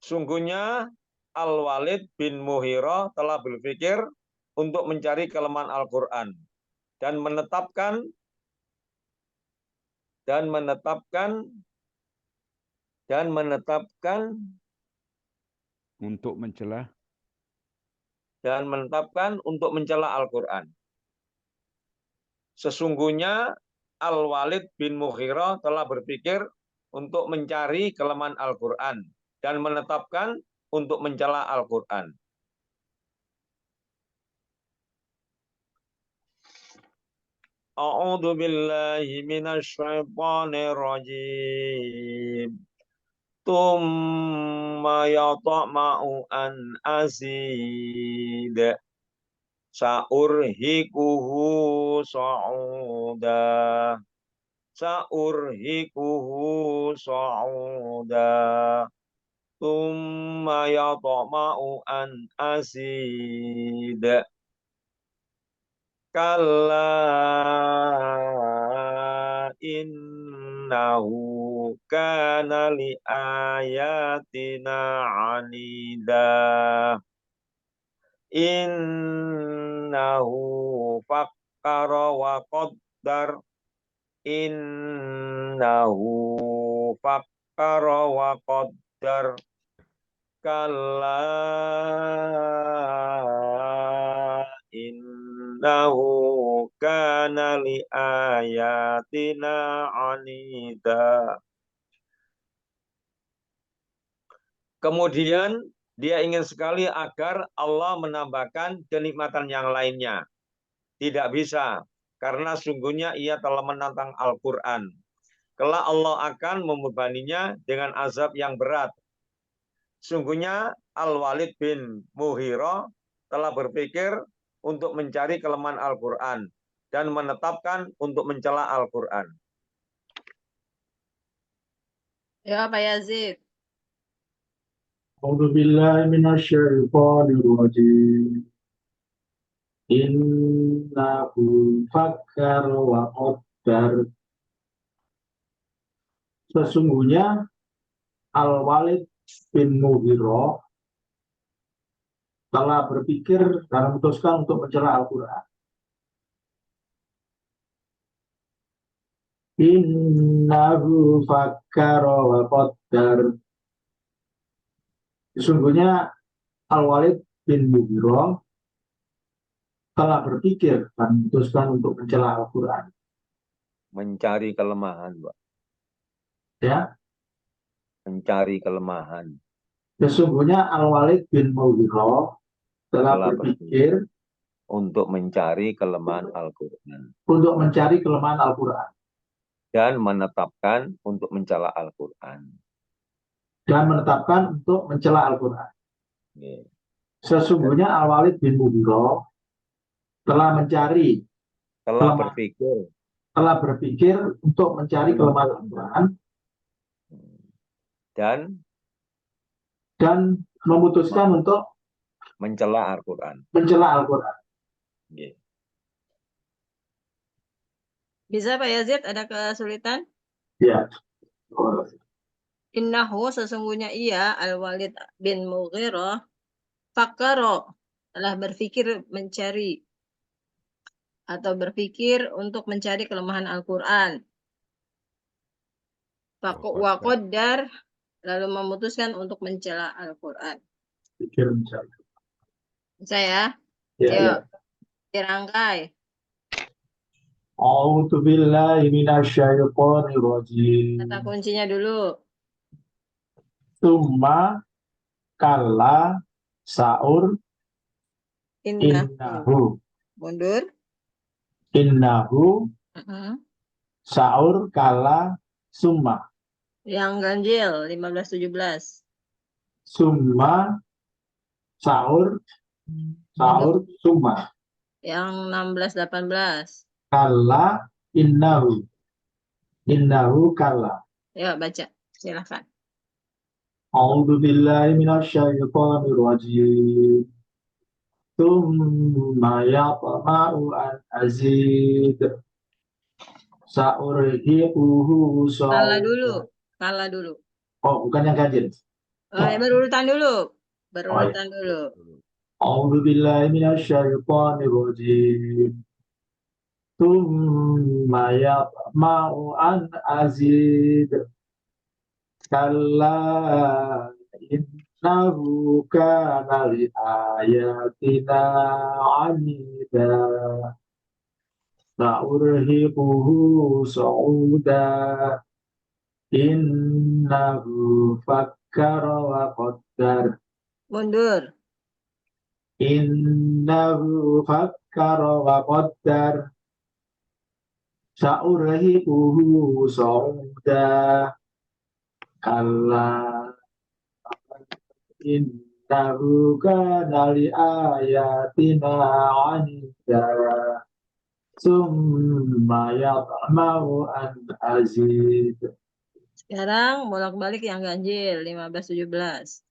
Sungguhnya Al-Walid bin Mughirah telah berpikir untuk mencari kelemahan Al-Quran dan menetapkan Untuk mencela Al-Quran. Sesungguhnya Al-Walid bin Mughirah telah berpikir untuk mencari kelemahan Al-Quran dan menetapkan untuk mencela Al-Quran. A'udzu billahi minasyaitonir rajim. Tsumma yatma'u an azid. Sa'urhikuhu sa'uda. Sa'urhikuhu sa'uda. Tsumma yatma'u an azid. Kalla innahu kana li ayatina anida. Innahu fakkara wa qaddar. Innahu fakkara wa qaddar. Kalla innahu kana li ayatina anida. Kemudian dia ingin sekali agar Allah menambahkan kenikmatan yang lainnya. Tidak bisa, karena sungguhnya ia telah menantang Al-Quran. Kelak Allah akan membebaninya dengan azab yang berat. Sungguhnya Al-Walid bin Mughirah telah berpikir untuk mencari kelemahan Al-Quran dan menetapkan untuk mencela Al-Quran. Ya, Pak Yazid. A'udzu billahi minasyaitonir rajim. Innahu fakkara wa qaddar. Sesungguhnya Al-Walid bin Mughirah telah berpikir dan memutuskan untuk mencela Al-Quran. Innahu fakkara wa qaddar. Sesungguhnya Al-Walid bin Mughirah telah berpikir dan memutuskan untuk mencela Al-Quran. Mencari kelemahan, Pak. Ya, Mencari kelemahan. sesungguhnya Al-Walid bin Mughirah telah berpikir untuk mencari kelemahan Al-Quran. Untuk mencari kelemahan Al-Quran. Dan menetapkan untuk mencela Al-Quran. Dan menetapkan untuk mencela Al-Quran. Yeah. Sesungguhnya Al-Walid bin Mughirah telah berpikir untuk mencari kelemahan Al-Quran dan memutuskan untuk mencela Al-Quran. Yeah. Bisa Pak Yazid, ada kesulitan? Ya. Innahu, sesungguhnya ia, Al-Walid bin Mughirah, fakaro, telah berpikir mencari atau berpikir untuk mencari kelemahan Al-Quran. Wa qaddar, lalu memutuskan untuk mencela Al-Quran. Pikir mencari. Saya? Ya. Dirangkai. A'udzu billahi minasyaitonir rajim. Kata kuncinya dulu. Summa kalla saur innahu. Mundur. Innahu saur kalla summa. Yang ganjil 15-17. Summa saur summa. Yang 16-18. Kalla innahu. Innahu kalla. Ya, baca. Silakan. A'udzu billahi minasyaitonir rajim. Tsumma yatma'u an azid. Sa'urhiquhu Kala dulu. Oh, bukan yang ganjil. Berurutan dulu. A'udzu billahi minasyaitonir rajim. Tsumma yatma'u an azid. Kalla innahu kana li ayatina anida. Sa'urhiquhu sa'uda. Innahu fakkara wa qaddar. Mundur. Innahu fakkara wa qaddar. Sa'urhiquhu sa'uda. Kalla innahu kana li ayatina anida. Summa yatma'u an azid. Sekarang bolak-balik yang ganjil 15-17.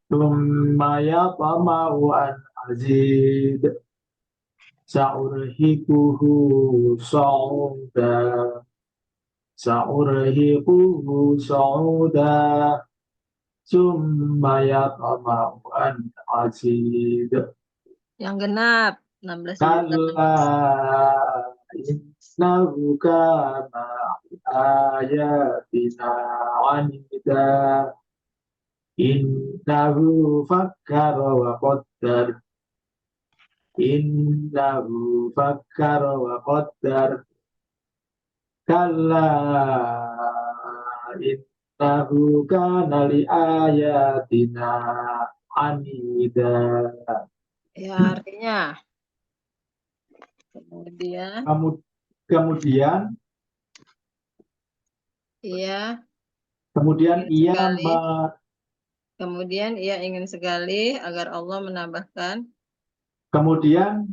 Summa yatma'u an azid. Sa'urhiquhu sa'uda. Sa'urhiquhu sa'uda. Summa yatma'u an azid. Yang genap 16 urutan. Kalla innahu kana ayatina anida. Innahu fakkara wa qaddar. Innahu fakkara wa qaddar. Kalla innahu kana li ayatina anida. Ya, artinya. Kemudian, Kemudian ia kemudian ingin ia sekali. Kemudian ia ingin sekali agar Allah menambahkan. kemudian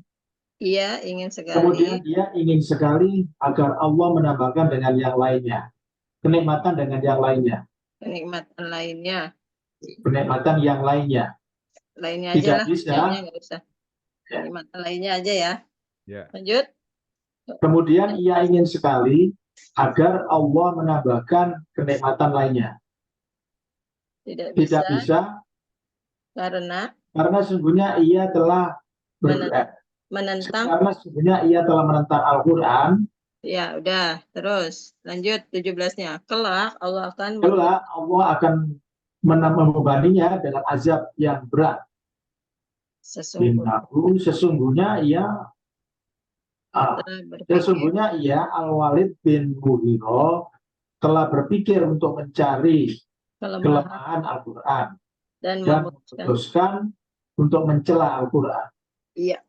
Ia ingin kemudian sekali. ia ingin sekali agar Allah menambahkan dengan yang lainnya, kenikmatan dengan yang lainnya, Kenikmatan lainnya. kenikmatan yang lainnya. Lainnya aja Tidak lah. bisa. Jamnya nggak usah. Kenikmatan lainnya aja ya. Ya. Lanjut. Kemudian ia ingin sekali agar Allah menambahkan kenikmatan lainnya. Tidak Tidak bisa. bisa Karena sesungguhnya ia telah menentang. karena sesungguhnya ia telah menentang Al-Quran. Ya, udah. Terus lanjut 17-nya. Kelak Allah akan Membebaninya dengan azab yang berat. Sesungguhnya ia Al-Walid bin Mughirah telah berpikir untuk mencari kelemahan Al-Quran dan memutuskan untuk mencela Al-Quran. Iya.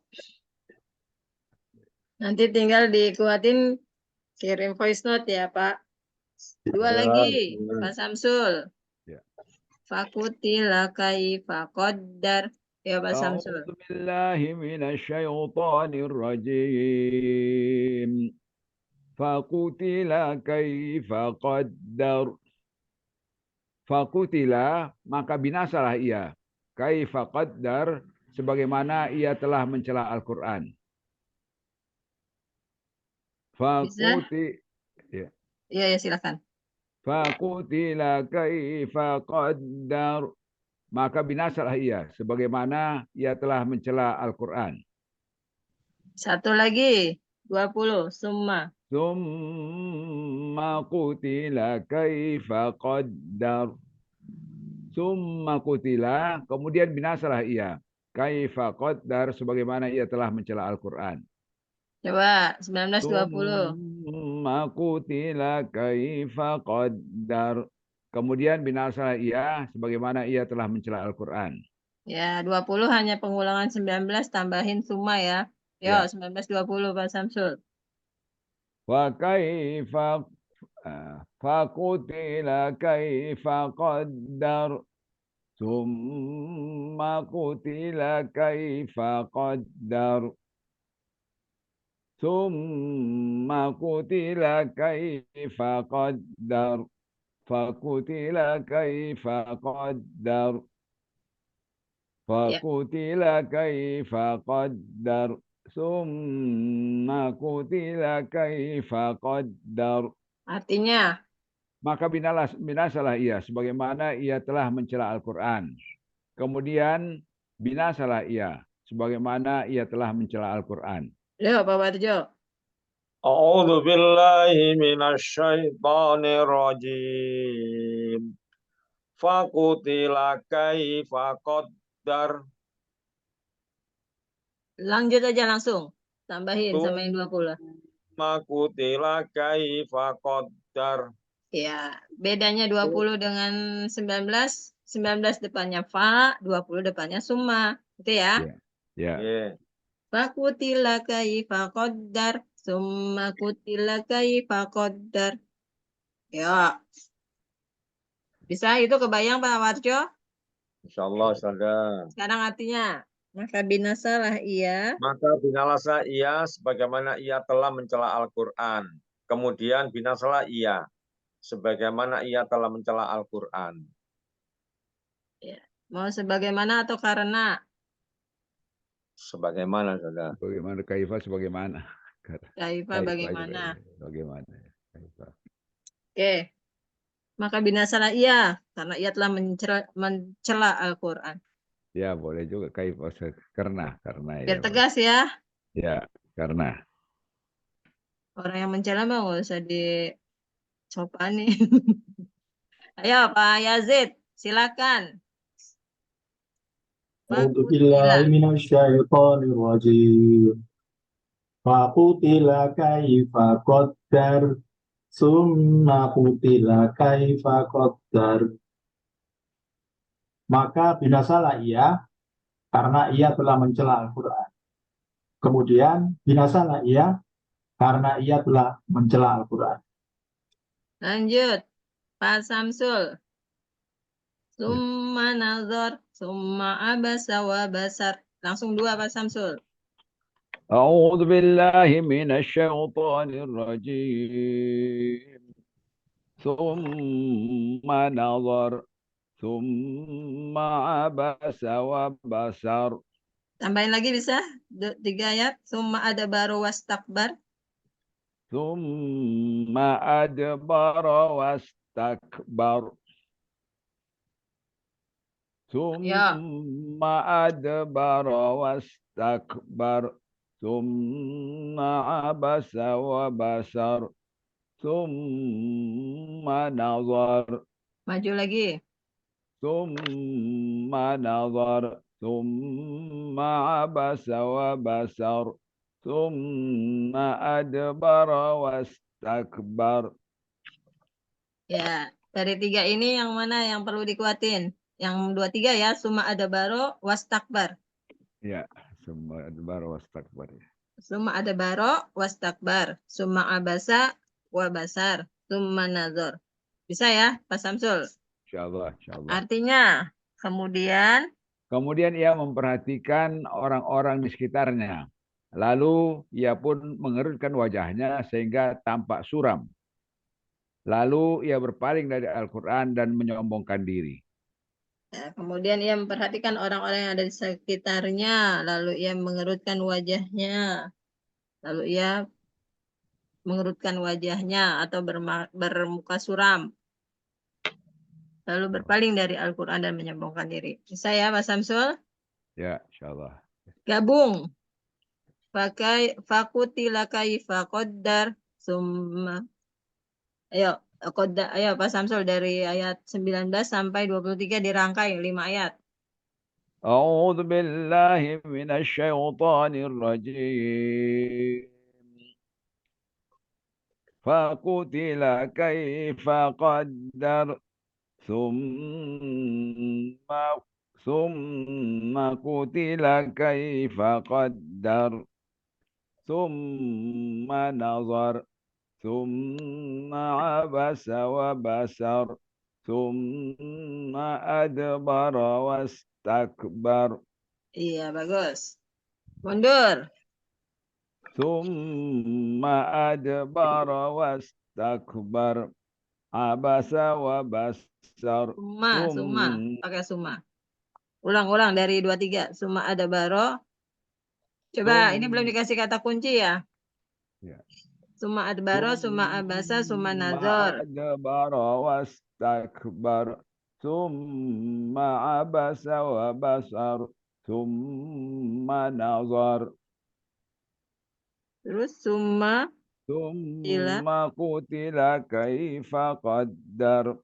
Nanti tinggal dikuatin, kirim voice note ya Pak. Dua lagi, Pak Samsul. Ya. Fakutila kaifa qaddar. Ya Pak Samsul. A'udzu billahi minasyaitonir rajim. Faqutila kaifa qaddar. Faqutila, maka binasalah ia. Kaifa qaddar, sebagaimana ia telah mencela Al-Quran. Faquti, ya. Ya, silakan. Faqutila kaifa qaddar, maka binasalah ia, sebagaimana ia telah mencela Al-Quran. Satu lagi, 20, summa. Summa qutila kaifa qaddar. Summa qutila, kemudian binasalah ia. Kaifa qaddar, sebagaimana ia telah mencela Al-Quran. Coba, 19-20. Summa qutila kaifa qaddar. Kemudian binasalah ia, sebagaimana ia telah mencela Al-Quran. Ya, 20 hanya pengulangan 19, tambahin summa ya. Yo, Ya. 19-20 Pak Samsul. Wa kaifa faqutila kaifa qaddar. Summa qutila kaifa qaddar. Summa qutila kaifa qaddar. Faqutila kaifa qaddar. Faqutila kaifa qaddar. Summa qutila kaifa qaddar. Artinya, maka binasalah ia sebagaimana ia telah mencela Al-Quran. Kemudian binasalah ia sebagaimana ia telah mencela Al-Quran. Yo, Pak Warjo. A'udzu billahi minasyaitonir rajim. Faqutila kaifa qaddar. Lanjut aja langsung. Tambahin sama yang 20. Makutila kaifa qaddar. Ya, bedanya 20 dengan 19. 19 depannya fa, 20 depannya summa. Itu ya. Ya. Fakutila kaifa qaddar. Summa kutila kaifa qaddar. Ya. Bisa itu kebayang Pak Warjo? Insyaallah, Ustazah. Sekarang artinya, maka binasalah ia. Maka binasalah ia sebagaimana ia telah mencela Al-Quran. Kemudian binasalah ia sebagaimana ia telah mencela Al-Quran. Ya. Mau sebagaimana atau karena? Sebagaimana saudara. Bagaimana kaifa sebagaimana. Kaifa bagaimana. Bagaimana. Kaifa. Oke. Maka binasalah ia karena ia telah mencela Al-Qur'an. Ya, boleh juga kaifa karena Biar ya. tegas ya. Ya, karena. Orang yang mencela mah nggak usah disopanin. Ayo Pak Yazid, silakan. A'udzu billahi minasyaitonir rajim. Faqutila kaifa qaddar. Summa qutila kaifa qaddar. Maka binasalah ia karena ia telah mencela Al-Quran. Kemudian binasalah ia karena ia telah mencela Al-Quran. Lanjut, Pak Samsul. Summa nazar, summa abasa wa basar. Langsung dua Pak Samsul. أعوذ بالله من الشيطان الرجيم ثم نظر ثم عبس وبصر. Tambahin lagi bisa? 3 ayat. Summa ada baru wastakbar. ثم أدبر واستكبر. ثم أدبر واستكبر. ثم عبس وبصر. ثم نظر. Maju lagi. ثم نظر. ثم عبس وبصر. ثم أدبر واستكبر. Ya, dari 3 ini yang mana yang perlu dikuatin? Yang 2, 3 ya. Summa ada baru wastakbar. Ya, summa adbar wastakbar. Summa ada baro wastakbar. Summa abasa wa basar. Summa nazar. Bisa ya, Pak Samsul? Insyaallah, insyaallah. Artinya, Kemudian ia memperhatikan orang-orang di sekitarnya. Lalu ia pun mengerutkan wajahnya sehingga tampak suram. Lalu ia berpaling dari Al-Quran dan menyombongkan diri. kemudian ia memperhatikan orang-orang yang ada di sekitarnya. Lalu ia mengerutkan wajahnya. Lalu ia mengerutkan wajahnya atau bermuka suram. Lalu berpaling dari Al-Quran dan menyombongkan diri. Bisa ya Pak Samsul? Ya, insyaallah. Gabung. Fakutila kaifa qaddar summa. Ayo, ayo Pak Samsul dari ayat 19 sampai 23 dirangkai 5 ayat. أعوذ بالله من الشيطان الرجيم فقتل كيف قدر ثم قتل كيف قدر ثم نظر ثم عبس وبصر ثم أدبر واستكبر. Iya, bagus. Mundur. ثم أدبر واستكبر عبس وبصر. Summa, pakai summa. Ulang-ulang dari 2, 3. Summa ada baro. Coba, ini belum dikasih kata kunci ya. Summa adbaro, summa abasa, summa nazar. Adbara wastakbar. Summa abasa wa basar. Summa nazar. Terus summa qutila kaifa qaddar.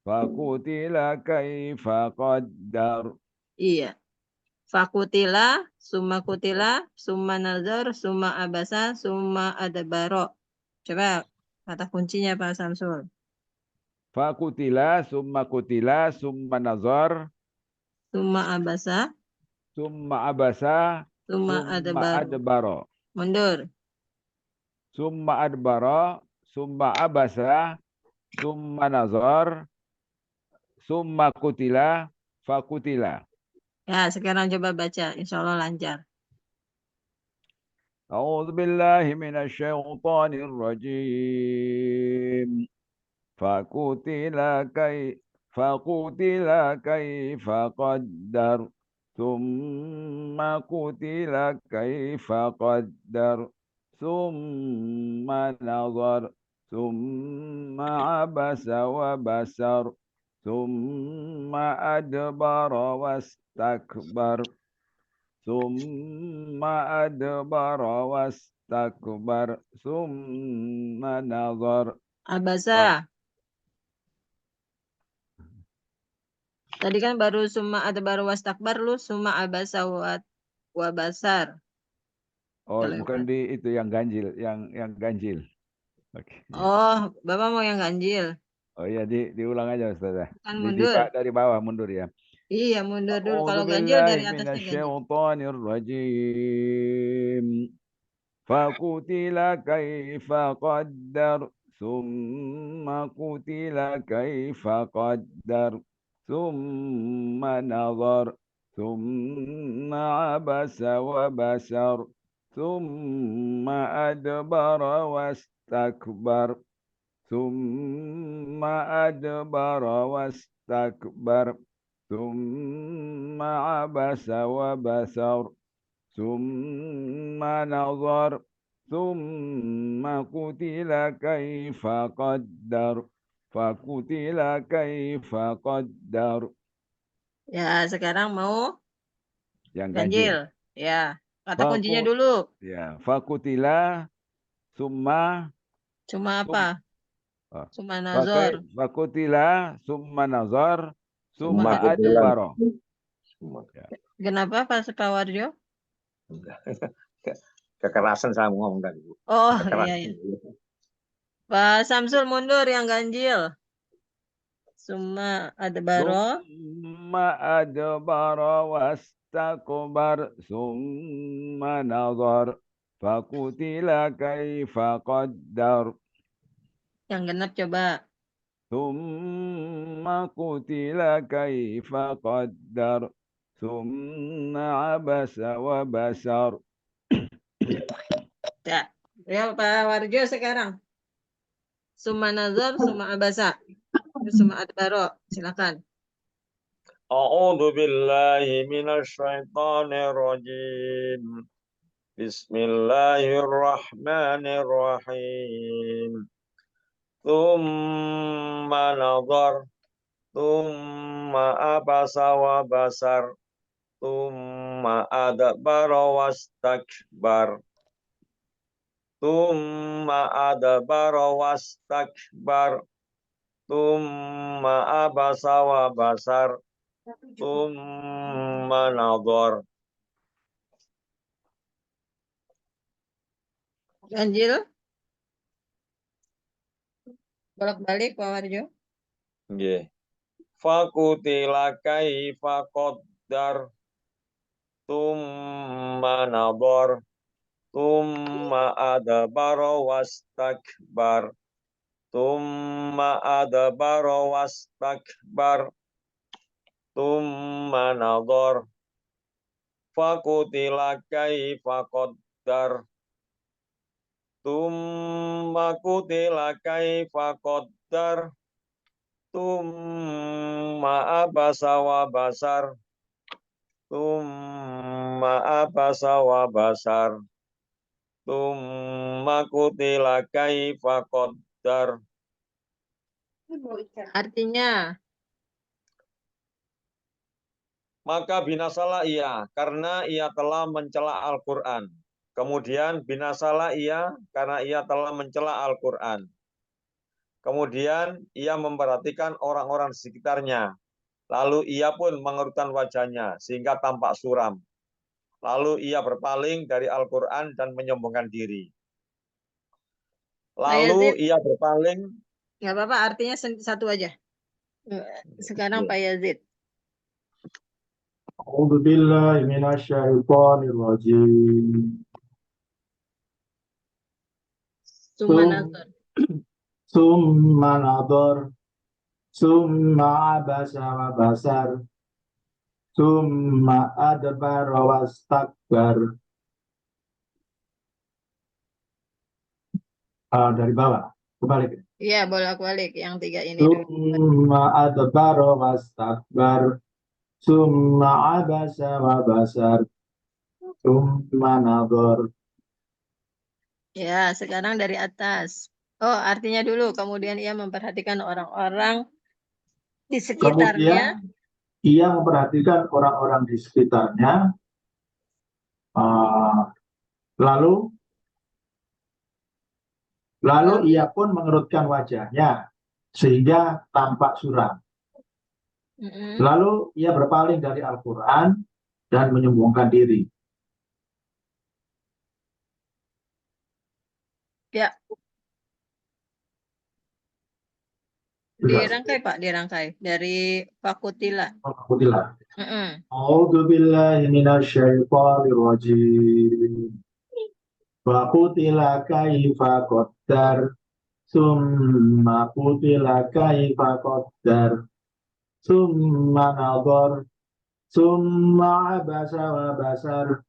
Fakutila kaifa qaddar. Iya. Fakutila, summa kutila, summa nazar, summa abasa, summa adbaro. Coba kata kuncinya Pak Samsul. Fakutila, summa nazar. Summa abasa. Summa abasa. Summa adbaro. Mundur. Summa adbara, summa abasa, summa nazar, summa kutila, fakutila. Ya, sekarang coba baca. Insya Allah lancar. A'udzu billahi minasyaitonir rajim. Fakutila kaifa qaddar. ثم قتل كيف قدر ثم نظر ثم عبس وبسر ثم أدبر واستكبر ثم أدبر واستكبر ثم نظر. Abasa. Tadi kan baru summa adbar wastakbar, lu summa abasa wa basar. Oh, Kelewat. bukan di itu yang ganjil, yang ganjil. Oke. Oh, Bapak mau yang ganjil. Oh iya, diulang aja Ustazah. Kan mundur. Dari bawah mundur ya. Iya, mundur dulu. Kalau A'udzu ganjil billahi dari atasnya ganjil. minasyaitonir rajim. Fakutila kaifa qaddar. Summa kutila kaifa qaddar. Summa nazar. Summa abasa wa basar. Summa adbara wastakbar. ثم أدبر واستكبر ثم عبس وبسر ثم نظر ثم قتل كيف قدر فقتل كيف قدر. Ya, sekarang mau Yang ganjil. Ya, kata kuncinya dulu. Ya, fakutila summa Cuma apa? Cuma nazar. Fakutila summa nazar Summa summa kutila. adbaro. Ya. Kenapa Pak Sukawarjo? Kekerasan saya ngomong tadi. Oh, Kekerasan. iya. Pak Samsul mundur yang ganjil. Summa adbaro. Summa adbaro wastakbar summa nazar fakutila kaifa qaddar. Yang genap coba. Summa kutila kaifa qaddar summa abasa wa basar. Ya Pak Warjo sekarang. Summa nazar, summa abasa. Summa adbaro. Silakan. A'udzu billahi minasyaitonir rajim. Bismillahirrahmanirrahim. Tsumma nazar, tsumma abasa wa basar, tsumma adbara wastakbar. Tsumma adbara wastakbar. Tsumma abasa wa basar. Tsumma nazar. Ganjil. Bolak-balik Pak Warjo. Nggih. Fakutila kaifa qaddar. Tsumma nadhar. Tsumma adbara wastakbar. Tsumma adbara wastakbar. Tsumma nadhar. Fakutila kaifa qaddar. Tsumma kutila kaifa qaddar. Tsumma abasa wa basar. Tsumma abasa wa basar. Tsumma kutila kaifa qaddar. Artinya, maka binasalah ia karena ia telah mencela Al-Qur'an. Kemudian binasalah ia karena ia telah mencela Al-Qur'an. Kemudian ia memperhatikan orang-orang di sekitarnya. Lalu ia pun mengerutkan wajahnya sehingga tampak suram. Lalu ia berpaling dari Al-Qur'an dan menyombongkan diri. Lalu ia berpaling. Nggak apa-apa, artinya satu aja. Sekarang Pak Yazid. A'udzu billahi minasyaitonir rajim. Summa nadhar. Summa abasa wa basar. Summa adbara wastakbar. Dari bawah, kebalik. Iya, bolak-balik yang tiga ini. Summa adbara wastakbar. summa abasa wa basar, summa nadhar. Ya, sekarang dari atas. Oh, artinya dulu. Kemudian ia memperhatikan orang-orang di sekitarnya. Kemudian ia memperhatikan orang-orang di sekitarnya, lalu ia pun mengerutkan wajahnya sehingga tampak suram. Lalu ia berpaling dari Al-Quran dan menyombongkan diri. Ya, dirangkai Pak, dirangkai dari Fakutila. Alhamdulillah. A'udzu billahi minasyaitonir rajim. Fakutila kaifa qaddar, summa kutila kaifa qaddar, summa nadhar, summa abasa wa basar,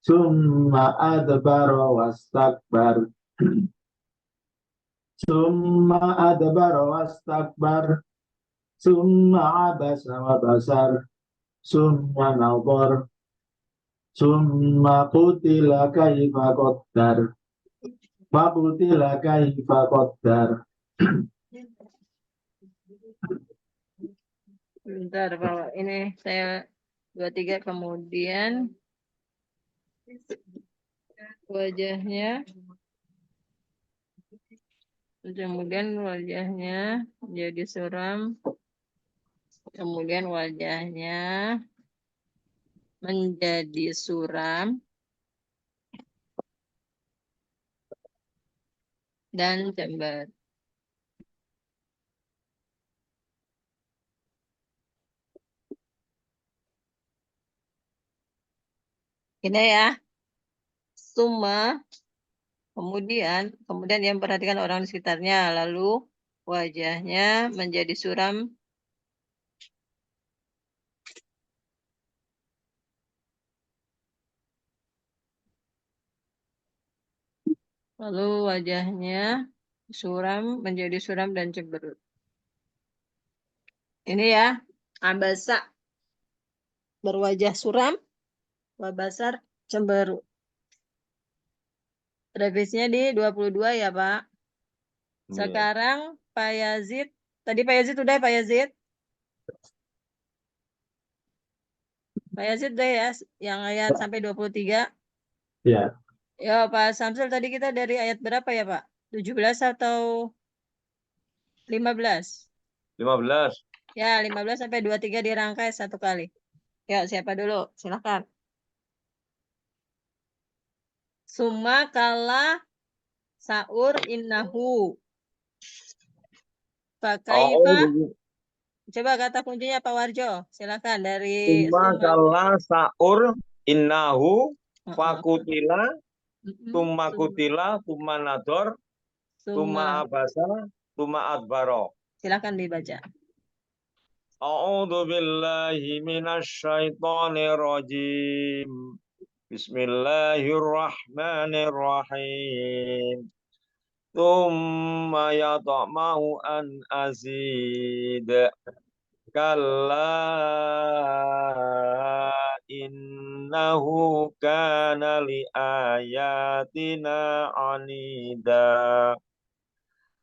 summa adbara wastakbar. Summa adbara wastakbar, summa abasa wa basar, summa nadhar, summa qutila kaifa qaddar, fa qutila kaifa qaddar. Bentar, Pak. Ini saya 23 kemudian wajahnya. Kemudian wajahnya jadi suram. Kemudian wajahnya menjadi suram dan cemberut. Ini ya. Summa, kemudian yang memperhatikan orang di sekitarnya, lalu wajahnya menjadi suram menjadi suram dan cemberut. Ini ya, abasa berwajah suram, wabasar cemberut. Revisinya di 22 ya, Pak. Sekarang Pak Yazid. Tadi Pak Yazid udah Pak Yazid? Pak Yazid udah ya, yang ayat sampai 23? Ya. Ya, Pak Samsul tadi kita dari ayat berapa ya, Pak? 17 atau 15? 15. Ya, 15 sampai 23 dirangkai satu kali. Ya, siapa dulu? Silakan. Summa kala saur innahu. Fakaifa. Coba kata kuncinya Pak Warjo. Silakan dari Summa kala saur innahu fakutila tumma kutila tumma nador tumma abasa tumma adbaro. Silakan dibaca. A'udzu billahi minasyaitonir rajim. Bismillahirrahmanirrahim. Tsumma yatma'u an azid. Kalla innahu kana li ayatina anida.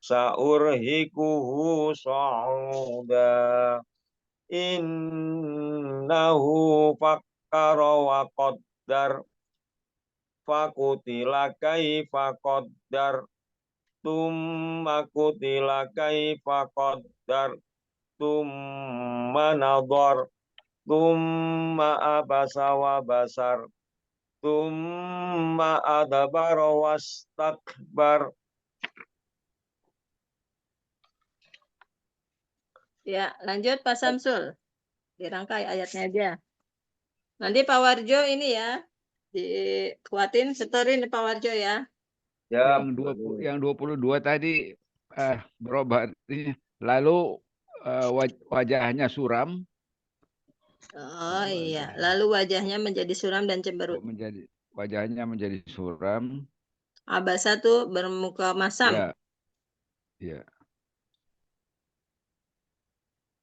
Sa'urhikuhu sa'uda. Innahu fakkara wa qaddar. Fakutila kaifa qaddar. Tumma kutila kaifa qaddar. Tumma nadhar. Tumma abasa wa basar. Tumma adbara wastakbar. Ya, lanjut Pak Samsul. Dirangkai ayatnya aja. Nanti Pak Warjo ini ya, dikuatin setorin Pak Warjo ya. Ya, Yang 22 tadi berubah. Lalu wajahnya suram. Oh iya, lalu wajahnya menjadi suram dan cemberut. Wajahnya menjadi suram. Abasa tuh bermuka masam. Ya. Ya.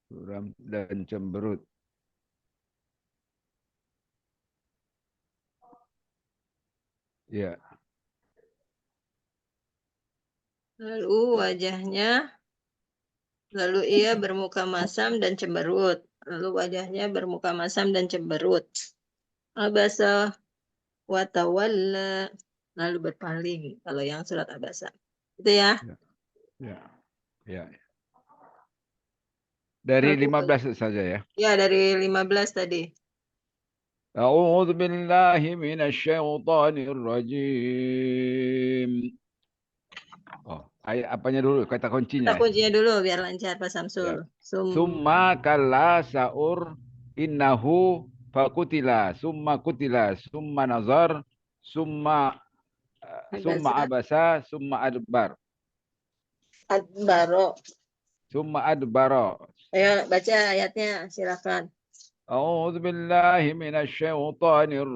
Suram dan cemberut. Ya. Lalu wajahnya, lalu ia bermuka masam dan cemberut. Lalu wajahnya bermuka masam dan cemberut. Abasa wa tawalla, lalu berpaling. Kalau yang surat Abasa. Itu ya. Ya. Ya. Dari 15 saja ya. Ya, dari 15 tadi. A'udzu billahi minasyaitonir rajim. Oh, ayat apanya dulu? Kata kuncinya. Kata kuncinya dulu biar lancar Pak Ya. Samsul. Summa kalla saur innahu fakutila summa kutila summa nazar summa abasa summa adbar Adbaro. summa adbara. Ayo baca ayatnya, silakan. A'udzu billahi minasyaitonir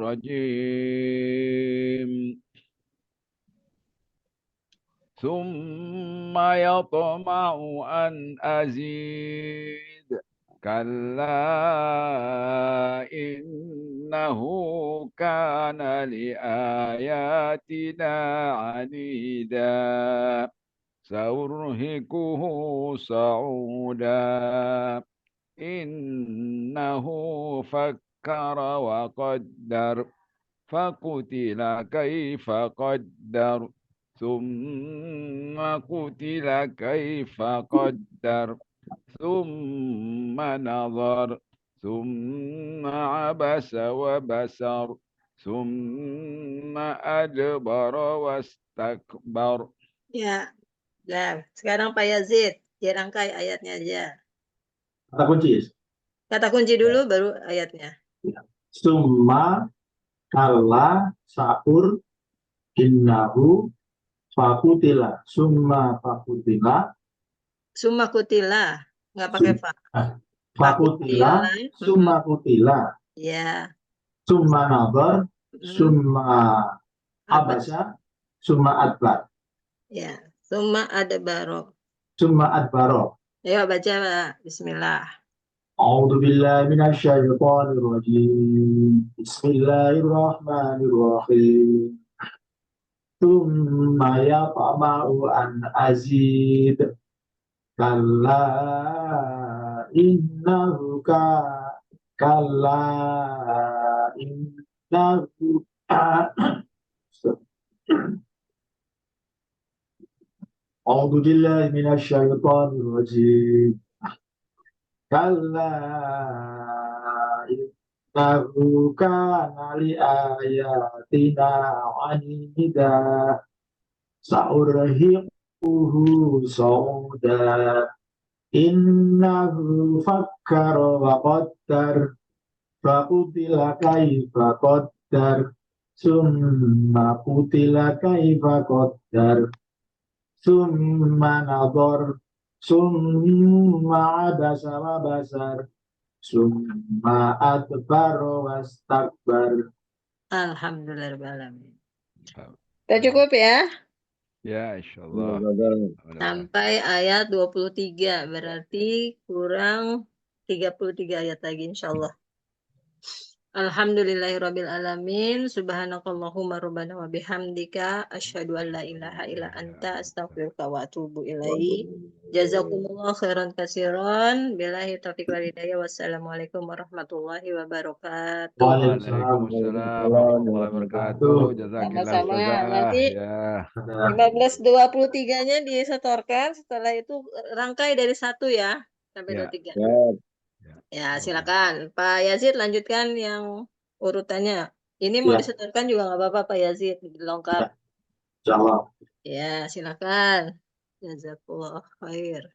rajim. ثم يطمع أن أزيد كلا إنه كان لآياتنا عنيدا سأرهقه صعودا إنه فكر وقدر فقتل كيف قدر ثم قتل كيف قدر ثم نظر ثم عبس وبسر ثم أدبر واستكبر. Ya, nah, sekarang Pak Yazid, dirangkai ayatnya aja. Kata kunci. Kata kunci dulu, baru ayatnya. Summa kalla saur innahu fakutila summa fakutila Summa kutila, nggak pakai fa. fakutila summa kutila Ya. summa nazar summa abasa summa adbar. Ya, summa adbaro. Summa adbaro. Ayo baca Pak. Bismillah. A'udzu billahi minasyaitonir rajim. Bismillahirrahmanirrahim. Tsumma yatma'u an azid. Kalla innahu kalla innahu A'udzu billahi minasyaitonir rajim. Kalla innahu kana li ayatina anida sa'urhiquhu sa'uda innahu fakkara wa qaddar faqutila kaifa qaddar summa qutila kaifa qaddar summa nadhar summa abasa wa basar summa adbara wastakbar. Alhamdulillahirrahmanirrahim. Kita cukup ya. Ya, insyaallah. Sampai ayat 23. Berarti kurang 33 ayat lagi insyaallah. Alhamdulillahirabbil alamin. Subhanakallahumma rabbana wa bihamdika asyhadu an la ilaha illa anta astaghfiruka wa atubu ilaik. Jazakumullah khairan katsiran. Billahi taufiq wal hidayah. Wassalamualaikum warahmatullahi wabarakatuh. Waalaikumsalam warahmatullahi wabarakatuh. Jazakillah Sama-sama. Ustazah. Nanti Ya. 15.23-nya disetorkan. Setelah itu rangkai dari 1 ya sampai Ya. 23. Ya, Ya, silakan. Pak Yazid lanjutkan yang urutannya. Ini mau Ya. disetorkan juga nggak apa-apa Pak Yazid, lengkap. Insyaallah. Ya, silakan. Jazakallah khair.